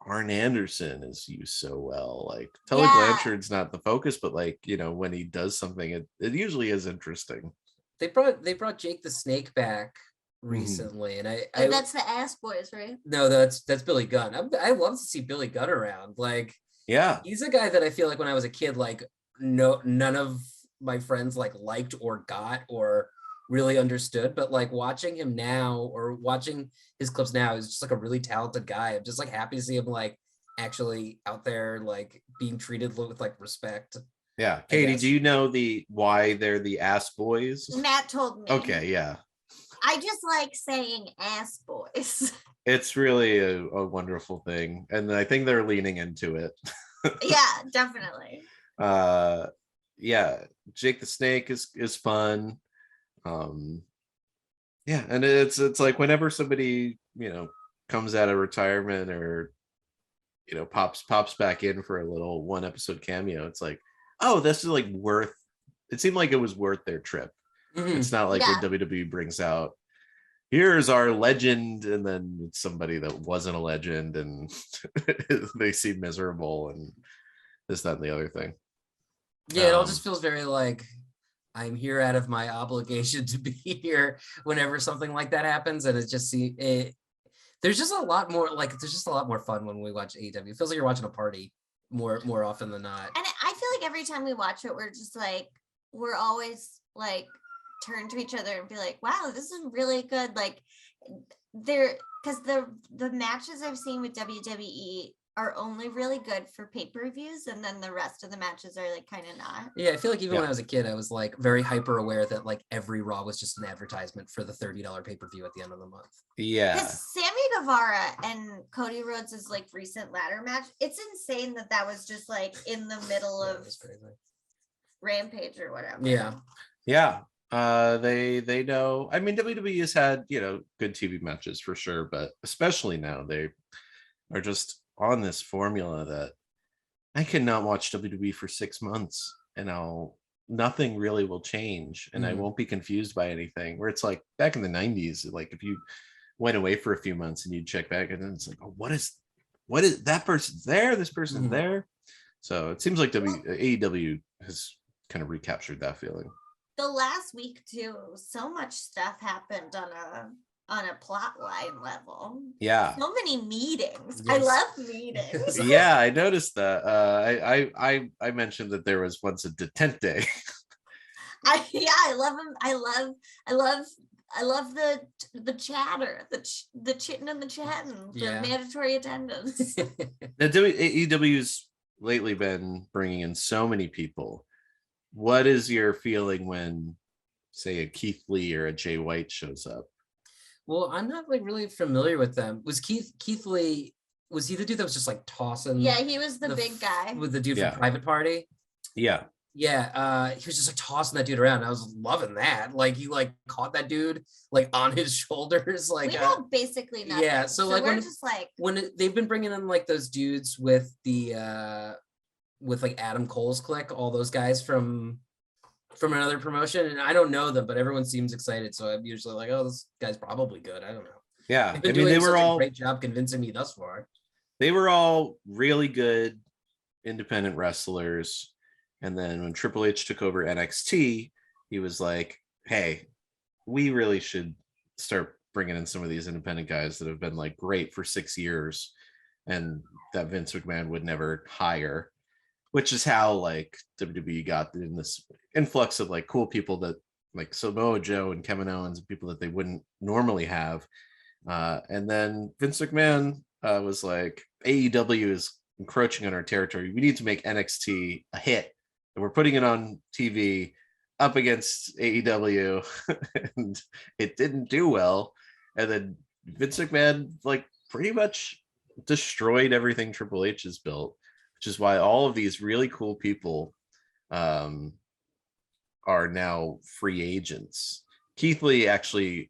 Arn Anderson is used so well. Like Tully Blanchard's not the focus, but like, you know, when he does something, it usually is interesting. They brought Jake the Snake back recently, and I that's the Ass Boys, right? No, that's Billy Gunn. I love to see Billy Gunn around. Like, yeah, he's a guy that I feel like when I was a kid, like none of my friends like liked or got or really understood, but like watching him now or watching his clips now is just like a really talented guy. I'm just like happy to see him like actually out there like being treated with like respect. Yeah. Katie, do you know why they're the Ass Boys? Matt told me. Okay, yeah. I just like saying Ass Boys. It's really a wonderful thing. And I think they're leaning into it. Yeah, definitely. Yeah, Jake the Snake is fun. Yeah, and it's like whenever somebody, you know, comes out of retirement or, you know, pops back in for a little one episode cameo, it's like, oh, this is like it seemed like it was worth their trip. Mm-hmm. It's not like when WWE brings out, here's our legend, and then it's somebody that wasn't a legend and they seem miserable and this, that, and the other thing. Yeah, it all just feels very like I'm here out of my obligation to be here whenever something like that happens, and there's just a lot more fun when we watch AEW. It feels like you're watching a party more often than not. And I feel like every time we watch it, we're just like, we're always like turn to each other and be like, wow, this is really good. Like because the matches I've seen with WWE are only really good for pay-per-views, and then the rest of the matches are like kind of not. Yeah, I feel like even when I was a kid, I was like very hyper aware that like every Raw was just an advertisement for the $30 pay-per-view at the end of the month. Yeah. Sammy Guevara and Cody Rhodes' like recent ladder match, it's insane that was just like in the middle of Rampage or whatever. Yeah. Yeah. They know. I mean, WWE has had, you know, good TV matches for sure, but especially now they are just on this formula that I cannot watch WWE for 6 months and nothing really will change, and I won't be confused by anything. Where it's like back in the 90s, like if you went away for a few months and you check back, and then it's like, oh, what is that person's there? This person's there. So it seems like AEW has kind of recaptured that feeling. The last week too, so much stuff happened on a plot line level. Yeah. So many meetings. Yes. I love meetings. Yeah, I noticed that. I mentioned that there was once a detente. I love him. I love the chatter, the chitting and the chatting, the mandatory attendance. The AEW's lately been bringing in so many people. What is your feeling when, say, a Keith Lee or a Jay White shows up? Well, I'm not like really familiar with them. Was Keith Lee, was he the dude that was just like tossing? Yeah, he was the big guy. With the dude from Private Party? Yeah. Yeah, he was just like tossing that dude around. I was loving that. Like he like caught that dude like on his shoulders. Like we know basically nothing. Yeah, so like we're just like when they've been bringing in like those dudes with the with like Adam Cole's clique, all those guys from another promotion, and I don't know them, but everyone seems excited. So I'm usually like, oh, this guy's probably good. I don't know. Yeah, they were all a great job convincing me thus far. They were all really good independent wrestlers. And then when Triple H took over NXT, he was like, hey, we really should start bringing in some of these independent guys that have been like great for 6 years and that Vince McMahon would never hire, which is how like WWE got in this influx of like cool people that like Samoa Joe and Kevin Owens and people that they wouldn't normally have. And then Vince McMahon was like, AEW is encroaching on our territory. We need to make NXT a hit. And we're putting it on TV up against AEW. And it didn't do well. And then Vince McMahon like pretty much destroyed everything Triple H has built, which is why all of these really cool people are now free agents. Keith Lee actually,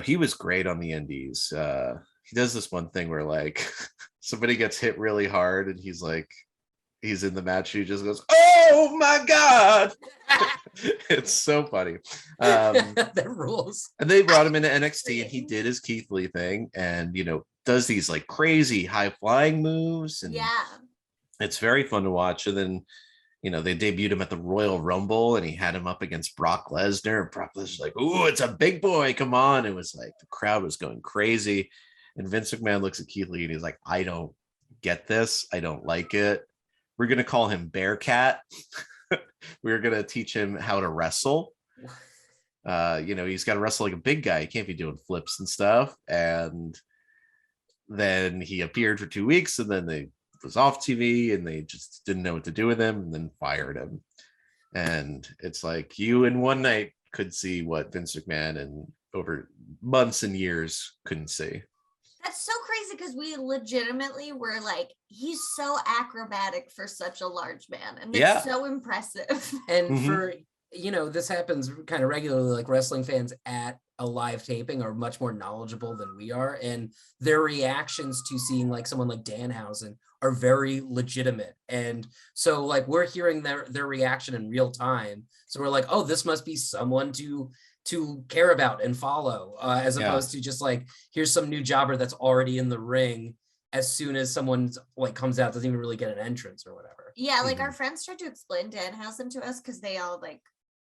he was great on the indies. He does this one thing where like somebody gets hit really hard and he's in the match, he just goes, oh my God. It's so funny. That rules. And they brought him into NXT and he did his Keith Lee thing and does these like crazy high flying moves, and it's very fun to watch. And then they debuted him at the Royal Rumble and he had him up against Brock Lesnar, and Brock Lesnar's like, ooh, it's a big boy, come on. It was like the crowd was going crazy, and Vince McMahon looks at Keith Lee and he's like, I don't get this, I don't like it. We're gonna call him Bearcat. We're gonna teach him how to wrestle. He's got to wrestle like a big guy. He can't be doing flips and stuff. And then he appeared for 2 weeks, and then they was off TV, and they just didn't know what to do with him, and then fired him. And it's like you in one night could see what Vince McMahon and over months and years couldn't see. That's so crazy because we legitimately were like, he's so acrobatic for such a large man, and it's so impressive. And for this happens kind of regularly, like wrestling fans at a live taping are much more knowledgeable than we are, and their reactions to seeing like someone like Danhausen are very legitimate. And so like we're hearing their reaction in real time, so we're like, oh, this must be someone to care about and follow, as opposed to just like, here's some new jobber that's already in the ring as soon as someone's like comes out, doesn't even really get an entrance or whatever. Yeah, like our friends tried to explain Danhausen to us because they all like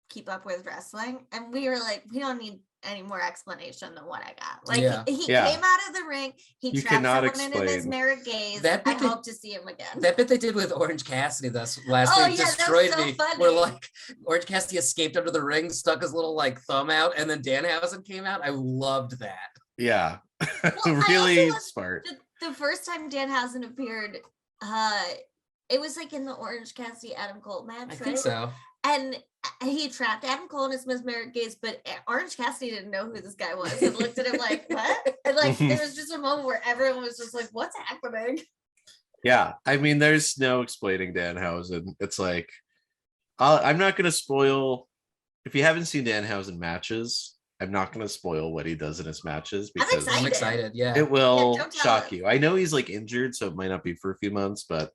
keep up with wrestling, and we were like, we don't need any more explanation than what I got. Like he came out of the ring, he trapped someone in his merit gaze. I hope to see him again. That bit they did with Orange Cassidy last week destroyed me. Funny. Where like Orange Cassidy escaped under the ring, stuck his little like thumb out, and then Danhausen came out. I loved that. Yeah. Really smart. The first time Danhausen appeared, it was like in the Orange Cassidy Adam Cole match, right? I think so. And he trapped Adam Cole in his mesmeric gaze, but Orange Cassidy didn't know who this guy was and looked at him like, what? And like there was just a moment where everyone was just like, what's happening? Yeah, I mean, there's no explaining Danhausen. It's like, I'm not going to spoil, if you haven't seen Danhausen matches, I'm not going to spoil what he does in his matches because I'm excited. Yeah, it will shock you. I know he's like injured, so it might not be for a few months, but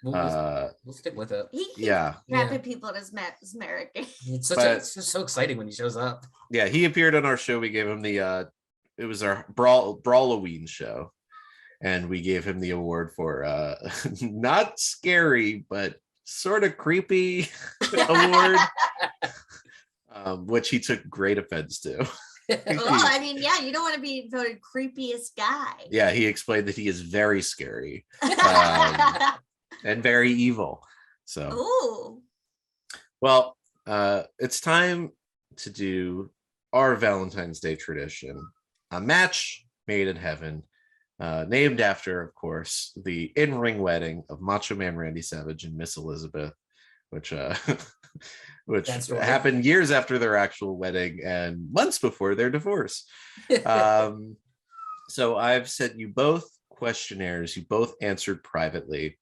we'll stick with it. He keeps trapping people in his mesmeric gaze. It's just so exciting when he shows up. Yeah, he appeared on our show. We gave him the it was our Brawloween show, and we gave him the award for not scary but sort of creepy award, which he took great offense to. Well, I mean, yeah, you don't want to be voted creepiest guy. Yeah, he explained that he is very scary and very evil. So, ooh. Well, it's time to do our Valentine's Day tradition, a match made in heaven, named after, of course, the in-ring wedding of Macho Man Randy Savage and Miss Elizabeth, which happened years after their actual wedding and months before their divorce. So I've sent you both questionnaires. You both answered privately.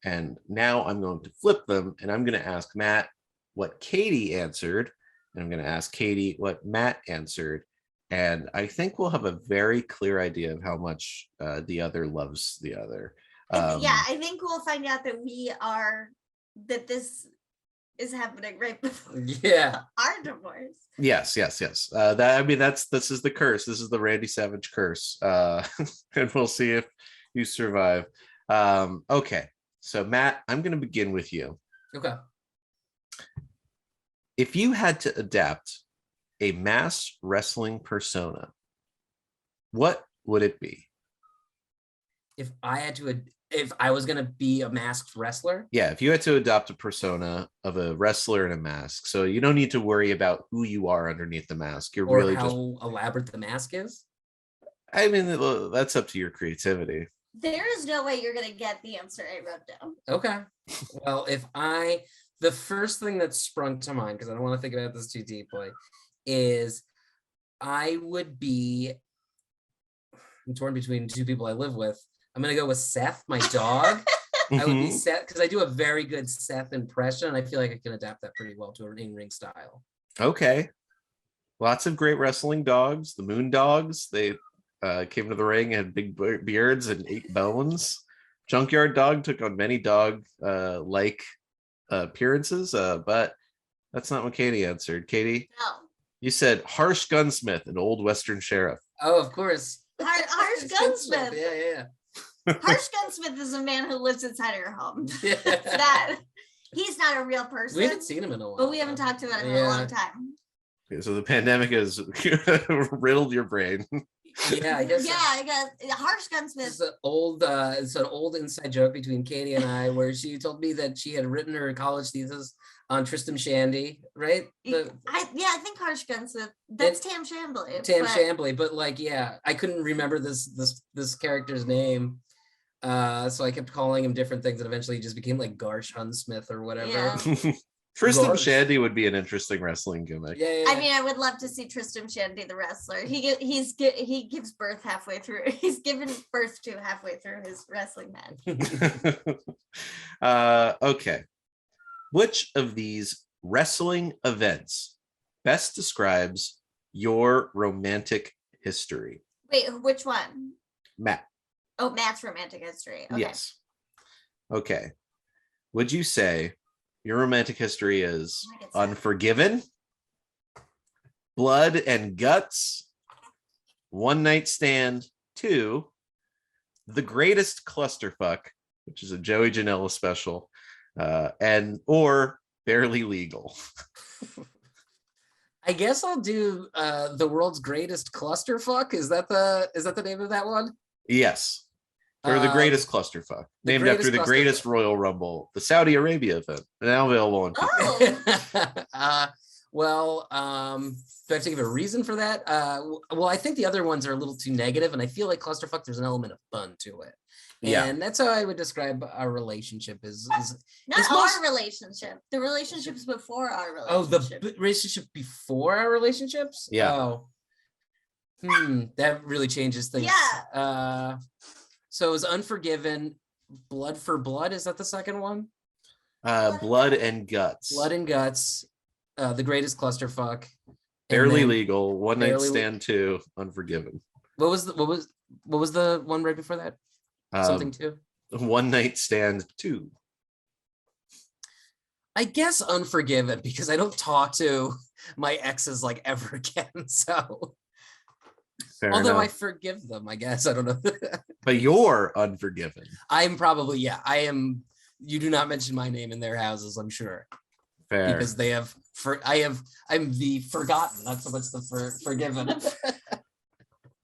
And now I'm going to flip them, and I'm going to ask Matt what Katie answered, and I'm going to ask Katie what Matt answered. And I think we'll have a very clear idea of how much the other loves the other. I think we'll find out that this is happening right before our divorce. Yes. This is the curse. This is the Randy Savage curse. And we'll see if you survive. Okay. So Matt, I'm going to begin with you. Okay. If you had to adapt a mass wrestling persona, what would it be? If I was gonna be a masked wrestler, Yeah, if you had to adopt a persona of a wrestler in a mask, so you don't need to worry about who you are underneath the mask. You're or really how just. elaborate the mask is. I mean, that's up to your creativity. There is no way you're gonna get the answer I wrote down. Okay. Well, the first thing that sprung to mind, because I don't want to think about this too deeply, is I would be. I'm torn between two people I live with. I'm gonna go with Seth, my dog. I would be Seth because I do a very good Seth impression, and I feel like I can adapt that pretty well to an in-ring style. Okay. Lots of great wrestling dogs. The Moon Dogs, they came to the ring and had big beards and ate bones. Junkyard Dog took on many dog-like appearances, but that's not what Katie answered. Katie? No. You said Harsh Gunsmith, an old Western sheriff. Oh, of course. Harsh Gunsmith. Yeah. Harsh Gunsmith is a man who lives inside your home. Yeah. He's not a real person. We haven't seen him in a while. But we haven't talked about him in a long time. Okay, so the pandemic has riddled your brain. Yeah, I guess. Yeah, I guess Harsh Gunsmith. It's an old inside joke between Katie and I, where she told me that she had written her college thesis on Tristram Shandy, right? I think Harsh Gunsmith. That's Tam Shambley. Shambley, but I couldn't remember this character's name, so I kept calling him different things, and eventually he just became like Garsh Hunsmith or whatever. Yeah. Tristram Shandy would be an interesting wrestling gimmick. Yeah. I mean, I would love to see Tristram Shandy, the wrestler. He gives birth halfway through. He's given birth to halfway through his wrestling match. Okay. Which of these wrestling events best describes your romantic history? Wait, which one? Matt. Oh, Matt's romantic history. Okay. Yes. Okay. Would you say your romantic history is Unforgiven, Blood and Guts, One Night Stand 2, The Greatest Clusterfuck, which is a Joey Janela special, or Barely Legal? I guess I'll do The World's Greatest Clusterfuck. Is that the name of that one? Yes. Or The Greatest Clusterfuck, named after the greatest Royal Rumble, the Saudi Arabia event, now available on TV. Well, do I have to give a reason for that? Well, I think the other ones are a little too negative, and I feel like Clusterfuck, there's an element of fun to it. Yeah. And that's how I would describe our relationship our relationship. The relationships before our relationship. Oh, the relationship before our relationships? Yeah. Oh. That really changes things. Yeah. So it was Unforgiven, Blood for Blood. Is that the second one? Blood and Guts. Blood and Guts. The Greatest Clusterfuck. Barely Legal. One Night Stand 2. Unforgiven. What was the one right before that? Something 2. One Night Stand 2. I guess Unforgiven, because I don't talk to my exes like ever again. So. Although I forgive them, I guess. I don't know. But you're Unforgiven. I'm probably, I am. You do not mention my name in their houses, I'm sure. Fair. Because they have, I'm the forgotten, not so much the forgiven.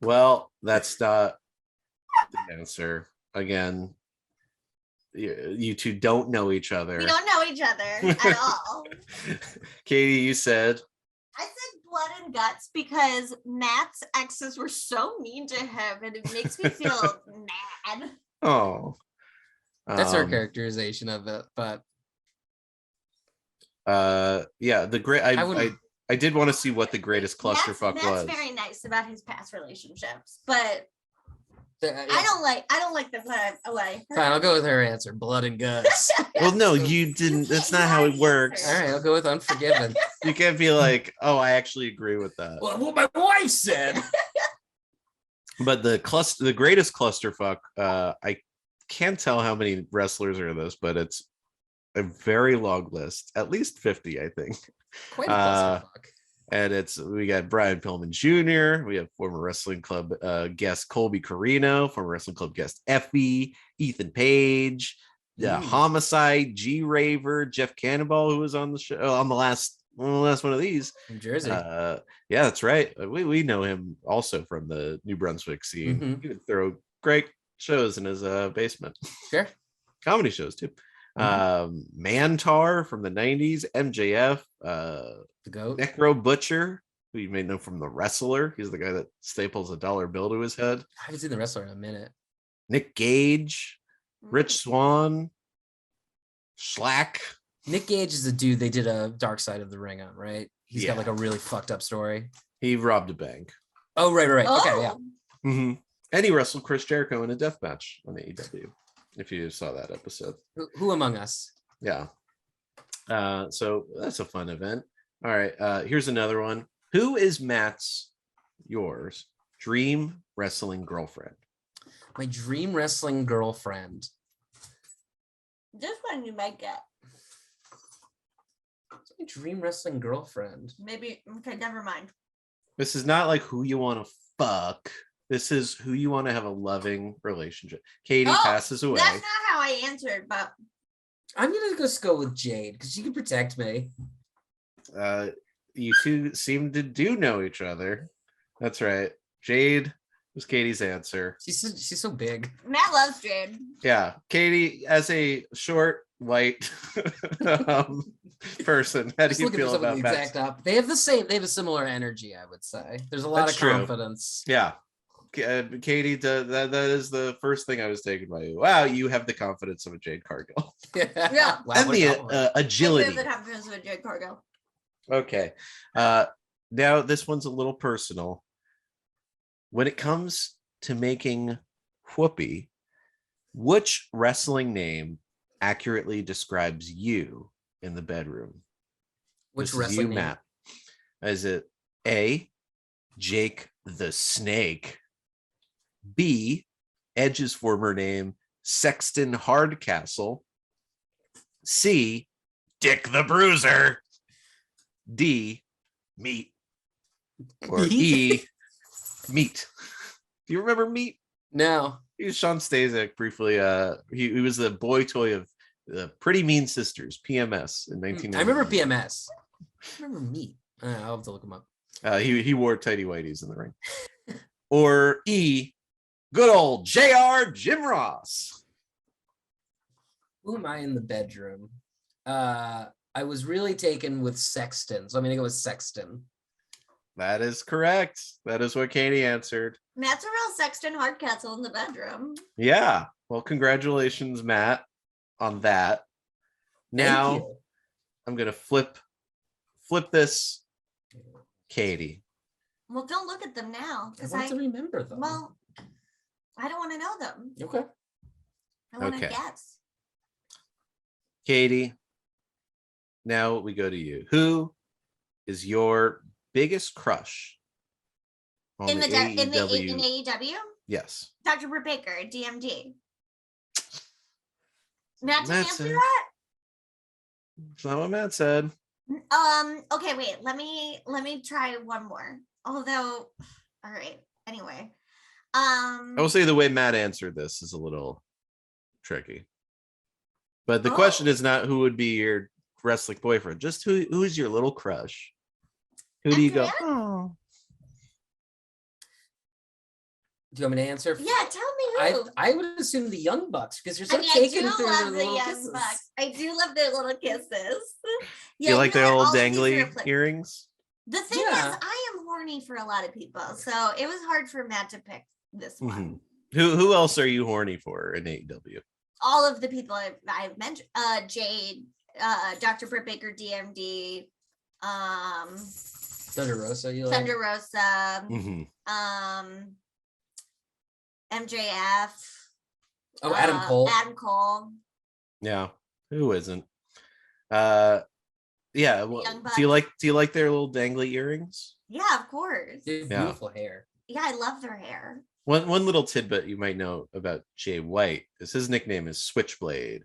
Well, that's not the answer. Again, you two don't know each other. We don't know each other at all. Katie, you said? I said Blood and Guts because Matt's exes were so mean to him, and it makes me feel mad. Oh, that's her characterization of it, but yeah, the great. I did want to see what the greatest clusterfuck was. Matt's very nice about his past relationships, but I don't like the what I Fine, I'll go with her answer. Blood and Guts. Well, no, you didn't. That's not how it works. All right, I'll go with Unforgiven. You can't be like, oh, I actually agree with that. Well, what my wife said. But the greatest clusterfuck. I can't tell how many wrestlers are in this, but it's a very long list. At least 50, I think. Quite a clusterfuck. And we got Brian Pillman Jr., we have former Wrestling Club guest Colby Carino, former Wrestling Club guest Effie, Ethan Page, Yeah, Homicide, G Raver, Jeff Cannonball, who was on the show on the last one of these. From Jersey. Yeah, that's right. We know him also from the New Brunswick scene. He would throw great shows in his basement. Sure. Comedy shows too. Mantar from the 90s, MJF, the GOAT, Necro Butcher, who you may know from The Wrestler. He's the guy that staples a dollar bill to his head. I haven't seen The Wrestler in a minute. Nick Gage, Rich Swann, Schlack. Nick Gage is the dude they did a Dark Side of the Ring on, right? He's got like a really fucked up story. He robbed a bank. Oh, right. Okay, yeah. And he wrestled Chris Jericho in a death match on AEW, if you saw that episode. Who among us? Yeah. So that's a fun event. All right. Here's another one. Who is yours dream wrestling girlfriend? My dream wrestling girlfriend. This one you might get. My dream wrestling girlfriend. Maybe. Okay, never mind. This is not like who you want to fuck. This is who you want to have a loving relationship. Katie passes away. That's not how I answered, but I'm gonna just go with Jade because she can protect me. You two seem to do know each other. That's right. Jade was Katie's answer. She's so big. Matt loves Jade. Yeah, Katie, as a short white person, how do you feel about that? They have a similar energy, I would say. There's a lot of confidence. Yeah. Katie, that is the first thing I was taken by you. Wow, you have the confidence of a Jade Cargill. Yeah. Wow, and the agility. I have the confidence of a Jade Cargill. Okay. Now this one's a little personal. When it comes to making whoopee, which wrestling name accurately describes you in the bedroom? Which wrestling name? Matt. Is it A, Jake the Snake, B, Edge's former name, Sexton Hardcastle, C, Dick the Bruiser, D, Meat, or E, Meat. Do you remember Meat? No. He was Sean Stasiak briefly. He was the boy toy of the Pretty Mean Sisters, PMS, in 1990. I remember PMS. I remember Meat. I'll have to look him up. He wore tighty whities in the ring. Or E, good old JR Jim Ross. Who am I in the bedroom? I was really taken with Sexton, so I'm gonna go with Sexton. That is correct. That is what Katie answered. Matt's a real Sexton Hardcastle in the bedroom. Yeah. Well, congratulations, Matt, on that. Now I'm gonna flip this, Katie. Well, don't look at them now I want to remember them. Well, I don't want to know them. Okay. I want to guess. Katie, now we go to you. Who is your biggest crush on in AEW? In AEW? Yes. Dr. Britt Baker, DMD. Matt, did you answer said, that? That's not what Matt said. Okay, wait. Let me try one more. Although, all right. Anyway, I will say the way Matt answered this is a little tricky. But the question is not who would be your wrestling boyfriend, just who's your little crush. Who do you go? Do you want me to answer? Yeah, tell me who. I would assume the Young Bucks because you're so I taken do through love their the little Young kisses. Bucks. I do love their little kisses. Do you like their old all of these dangly are earrings? The thing is, I am horny for a lot of people, so it was hard for Matt to pick this one. Who else are you horny for in AEW? All of the people I've mentioned, Jade, Dr. Britt Baker, DMD, Thunder Rosa, you like? Thunder Rosa, MJF. Oh, Adam Cole. Adam Cole. Yeah, who isn't? Yeah. Well, do you like their little dangly earrings? Yeah, of course. Beautiful hair. Yeah, I love their hair. One little tidbit you might know about Jay White is his nickname is Switchblade,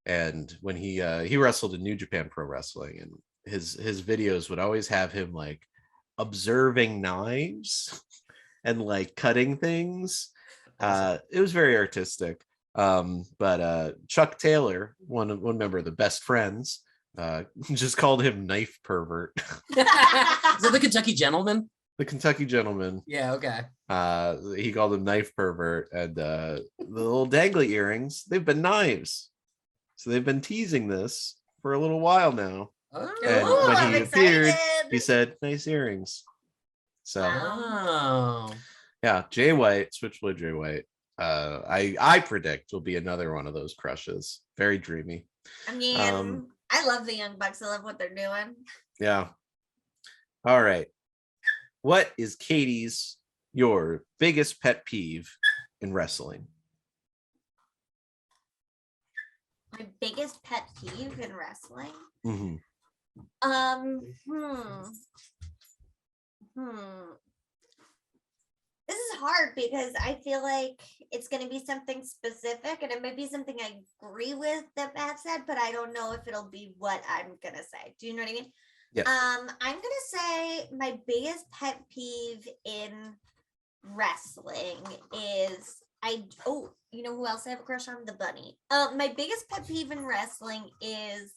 and when he wrestled in New Japan Pro Wrestling, and his videos would always have him like observing knives and like cutting things. It was very artistic. But Chuck Taylor, one member of the Best Friends, just called him knife pervert. Is it the Kentucky Gentleman? The Kentucky Gentleman. Yeah, okay. He called him knife pervert, and the little dangly earrings, they've been knives. So they've been teasing this for a little while now. Oh, and when he appeared, he said, "Nice earrings." So, yeah, Jay White, Switchblade Jay White. I predict will be another one of those crushes. Very dreamy. I mean, I love the Young Bucks. I love what they're doing. Yeah. All right. What is your biggest pet peeve in wrestling? My biggest pet peeve in wrestling? Mm-hmm. This is hard because I feel like it's going to be something specific, and it might be something I agree with that Matt said, but I don't know if it'll be what I'm going to say. Do you know what I mean? Yeah. I'm going to say my biggest pet peeve in wrestling is you know who else I have a crush on? The Bunny. My biggest pet peeve in wrestling is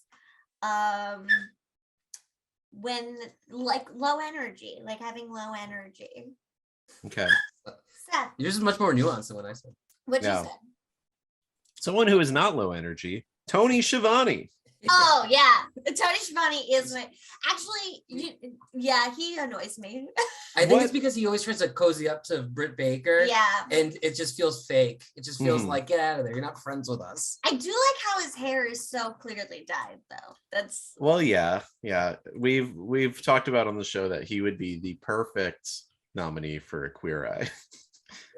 when low energy, like having low energy. Okay. Seth. Yours is much more nuanced than what I said. What you said? Someone who is not low energy, Tony Schiavone. Oh yeah, Tony Schiavone is he annoys me. I think it's because he always tries to cozy up to Britt Baker. Yeah, and it just feels fake. It just feels like, get out of there. You're not friends with us. I do like how his hair is so clearly dyed, though. That's yeah. We've talked about on the show that he would be the perfect nominee for a Queer Eye.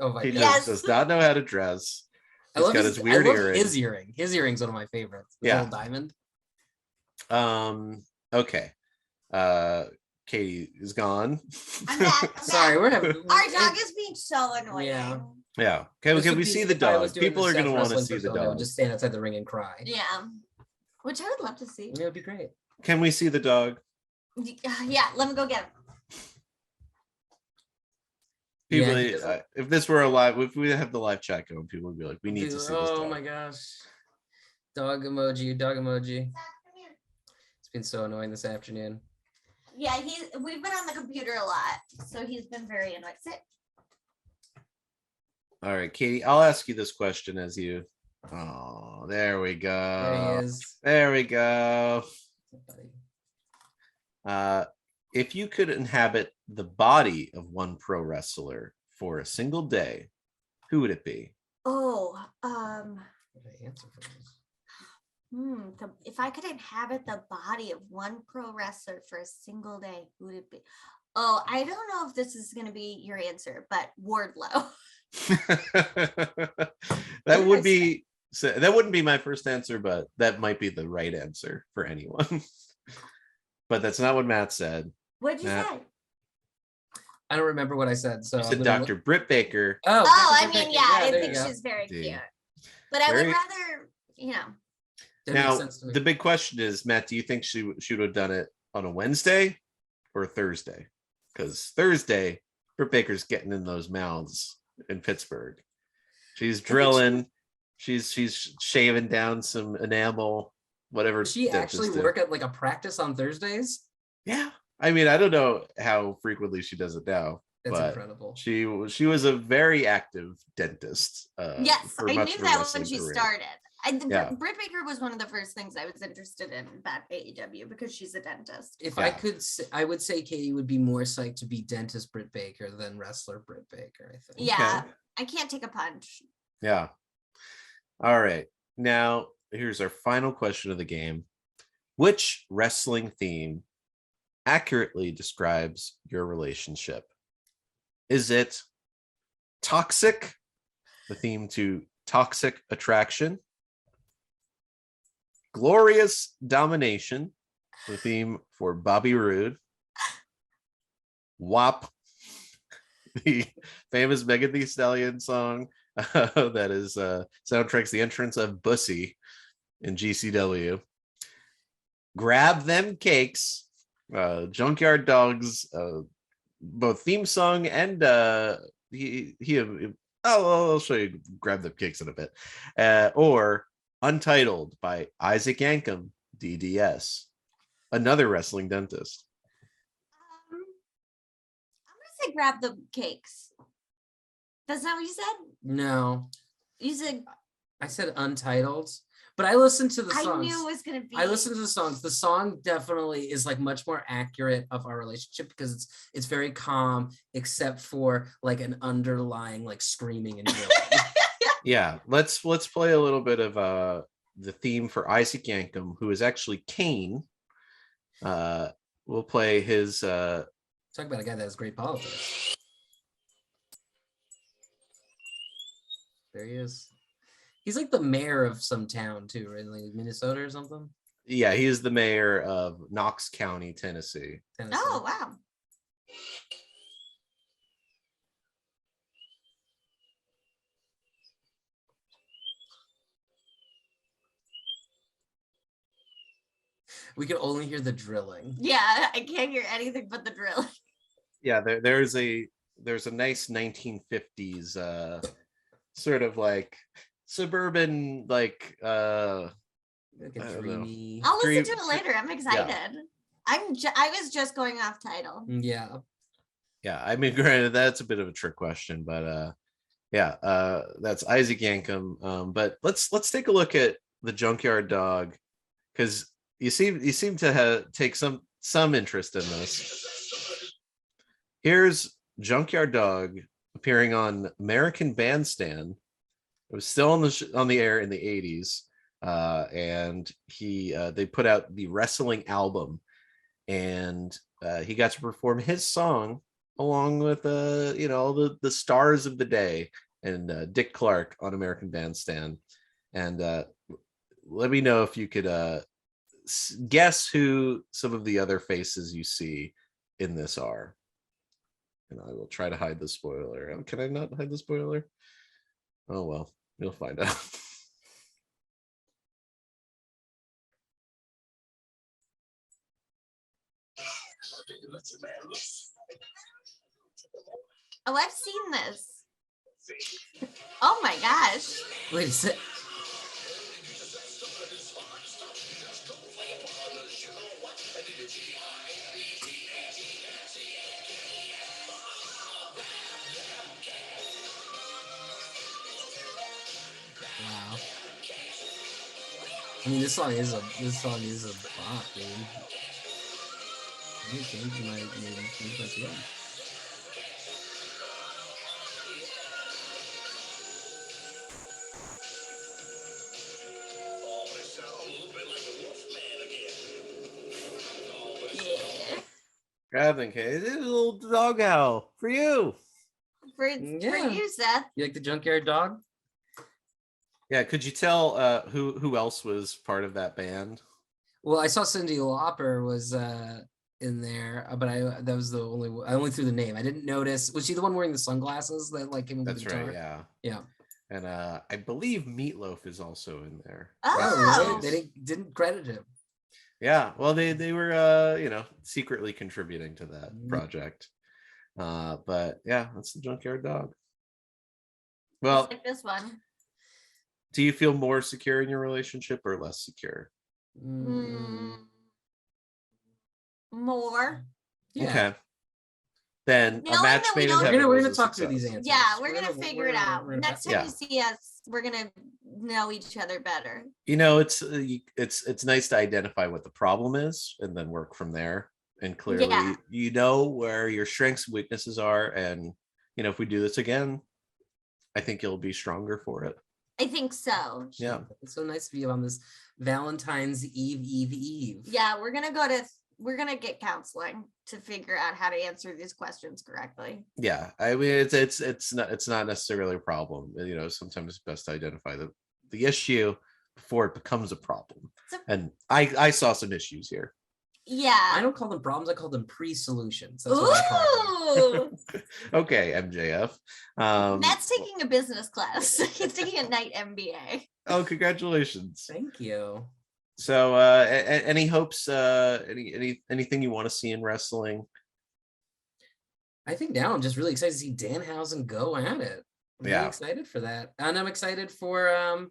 Oh my He god, does not know how to dress. I love his weird earring. His earring. His earring's one of my favorites. The little diamond. Okay. Katie is gone. I'm back. Sorry, we're having our dog is being so annoying. Yeah. Can we see the dog? People are going to want to see the I would dog. just stand outside the ring and cry. Yeah, which I would love to see. Yeah, it'd be great. Can we see the dog? Yeah, let me go get him. People, if this were a live, if we have the live chat going, people would be like, "We need to see this dog." Oh my gosh, dog emoji, dog emoji. It's been so annoying this afternoon. Yeah, we've been on the computer a lot, so he's been very annoying. Sit. All right, Katie, I'll ask you this question as you. Oh, there we go. There he is. There we go. If you could inhabit the body of one pro wrestler for a single day, who would it be? Oh, What did I answer for this? if I could inhabit the body of one pro wrestler for a single day, who would it be? Oh, I don't know if this is going to be your answer, but Wardlow. That wouldn't be my first answer, but that might be the right answer for anyone. But that's not what Matt said. What'd you say? I don't remember what I said. So you said Dr. Britt Baker. Oh, I mean, Baker. yeah, I there think you go. she's very Dude. cute. But I would rather, That Now, makes sense to me. the big question is, Matt, do you think she would have done it on a Wednesday or Thursday? Because Thursday, Britt Baker's getting in those mouths in Pittsburgh. She's drilling. She's shaving down some enamel, whatever. Does she actually work at like a practice on Thursdays? Yeah. I mean, I don't know how frequently she does it now. That's but incredible. She was a very active dentist. yes, for I much knew of her that wrestling when she career. started. Britt Baker was one of the first things I was interested in about AEW because she's a dentist. If I could, I would say Katie would be more psyched to be dentist Britt Baker than wrestler Britt Baker. I think. Yeah, I can't take a punch. Yeah. All right. Now, here's our final question of the game. Which wrestling theme accurately describes your relationship? Is it Toxic, the theme to Toxic Attraction? Glorious Domination, the theme for Bobby Roode? WAP, the famous Megan Thee Stallion song that is soundtracks the entrance of Bussy in GCW. Grab Them Cakes, Junkyard Dogs, both theme song and he I'll show you. Grab the kicks in a bit. Or Untitled by Isaac Yankem, DDS, another wrestling dentist. I'm gonna say grab the cakes. That's not what you said? No. You said I said Untitled, but I listened to the songs. I knew it was gonna be. I listened to the songs. The song definitely is like much more accurate of our relationship because it's very calm, except for like an underlying like screaming and yelling. Yeah, let's play a little bit of the theme for Isaac Yankem, who is actually Kane. We'll play his talk about a guy that has great politics. There he is. He's like the mayor of some town too, right? Like Minnesota or something. Yeah, he is the mayor of Knox County, Tennessee. Oh, wow. We can only hear the drilling. Yeah, I can't hear anything but the drilling. Yeah, there's a nice 1950s sort of like suburban like dreamy. I'll listen to it later. I'm excited. Yeah. I was just going off title. Yeah. Yeah, I mean, granted, that's a bit of a trick question, but that's Isaac Yankem. But let's take a look at the Junkyard Dog, because you seem to take some interest in this. Here's Junkyard Dog appearing on American Bandstand. It was still on the air in the 80s, and they put out the wrestling album, and he got to perform his song along with all the stars of the day and Dick Clark on American Bandstand. And let me know if you could guess who some of the other faces you see in this are. And I will try to hide the spoiler. Can I not hide the spoiler? Oh well, you'll find out. Oh, I've seen this. Oh my gosh. Wait a sec. Wow. I mean, this song is a bop, dude. I think you might change my tune. Grab the case. It's a little dog howl for you. For you, Seth. You like the Junkyard Dog? Yeah, could you tell who else was part of that band? Well, I saw Cyndi Lauper was in there, but that was the only I only threw the name. I didn't notice. Was she the one wearing the sunglasses that like came with the guitar? Right, yeah. Yeah. And I believe Meatloaf is also in there. Oh, really? They didn't credit him. Yeah, well, they were secretly contributing to that project. But yeah, that's the Junkyard Dog. Well, like this one. Do you feel more secure in your relationship or less secure? More. Yeah. Okay. Then a match made in heaven. We're gonna talk through these answers. Yeah, we're gonna figure it out. Next time you see us, we're gonna know each other better. It's nice to identify what the problem is and then work from there. And clearly, you know where your strengths and weaknesses are, and if we do this again, I think you'll be stronger for it. I think so. Yeah. It's so nice to be on this Valentine's Eve. Yeah, we're gonna get counseling to figure out how to answer these questions correctly. Yeah, I mean it's not necessarily a problem. Sometimes it's best to identify the issue before it becomes a problem. And I saw some issues here. Yeah. I don't call them problems. I call them pre-solutions. That's what I call them. Okay, MJF. Matt's taking a business class. He's taking a night MBA. Oh, congratulations. Thank you. So any hopes, anything you want to see in wrestling? I think now I'm just really excited to see Danhausen go at it. I'm really excited for that. And I'm excited for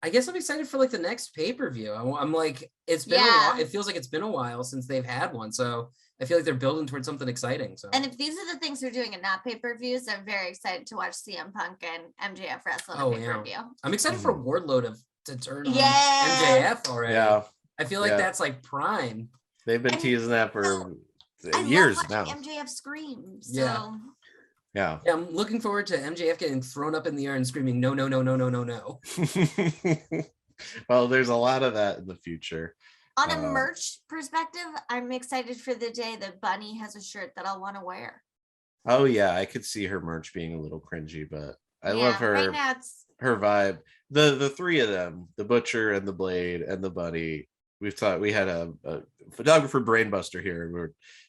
I guess I'm excited for like the next pay-per-view. I'm like, it's been a while. It feels like it's been a while since they've had one. So I feel like they're building towards something exciting. So, and if these are the things they're doing and not pay-per-views, I'm very excited to watch CM Punk and MJF wrestle in a pay-per-view. I'm excited for Wardlow to turn on MJF already. Yeah. I feel like that's like prime. They've been teasing that for years now. MJF screams. Yeah. Yeah. I'm looking forward to MJF getting thrown up in the air and screaming, no, no, no, no, no, no, no. Well, there's a lot of that in the future. On a merch perspective, I'm excited for the day that Bunny has a shirt that I'll want to wear. Oh yeah, I could see her merch being a little cringy, but I love her. Right now her vibe. The three of them, the Butcher and the Blade and the Bunny. We had a photographer brainbuster here, and we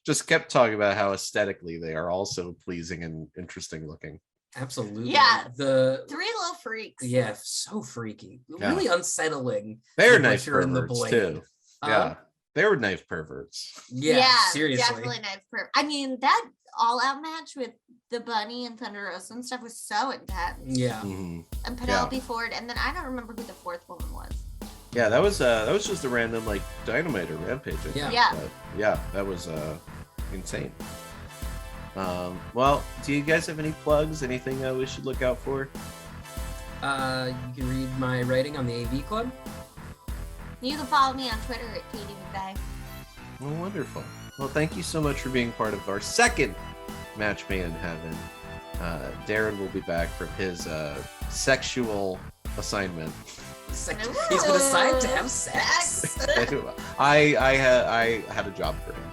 just kept talking about how aesthetically they are also pleasing and interesting looking. Absolutely. Yeah. The three little freaks. Yeah, so freaky. Really unsettling. They're knife perverts too. Yeah. They were knife perverts. Yeah, seriously. Definitely knife pervert. I mean, that all-out match with the Bunny and Thunder Rosa and stuff was so intense. Yeah. Mm-hmm. And Penelope Ford, and then I don't remember who the fourth woman was. Yeah, that was just a random like Dynamite or Rampage. I think. Yeah. But, yeah, that was insane. Well, do you guys have any plugs? Anything we should look out for? You can read my writing on the AV Club. You can follow me on Twitter at Katie McVay. Oh, wonderful. Well, thank you so much for being part of our second Match Made in Heaven. Darren will be back from his sexual assignment. He's been assigned to have sex. I had a job for him.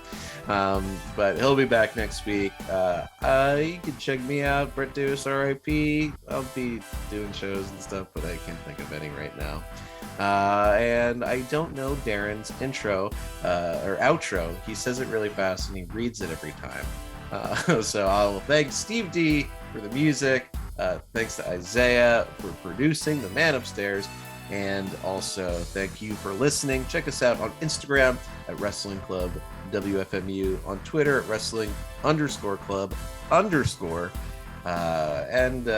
But he'll be back next week. You can check me out, Brett Davis, RIP. I'll be doing shows and stuff, but I can't think of any right now. And I don't know Darren's intro or outro. He says it really fast and he reads it every time. So I'll thank Steve D for the music. Thanks to Isaiah for producing The Man Upstairs. And also thank you for listening. Check us out on Instagram at Wrestling Club WFMU, on Twitter at Wrestling_Club_ and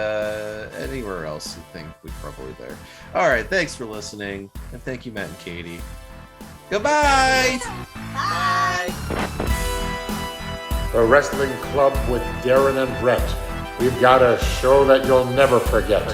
anywhere else you think we're probably there. All right, thanks for listening, and thank you, Matt and Katie. Goodbye. Bye. The Wrestling Club with Darren and Brett. We've got a show that you'll never forget.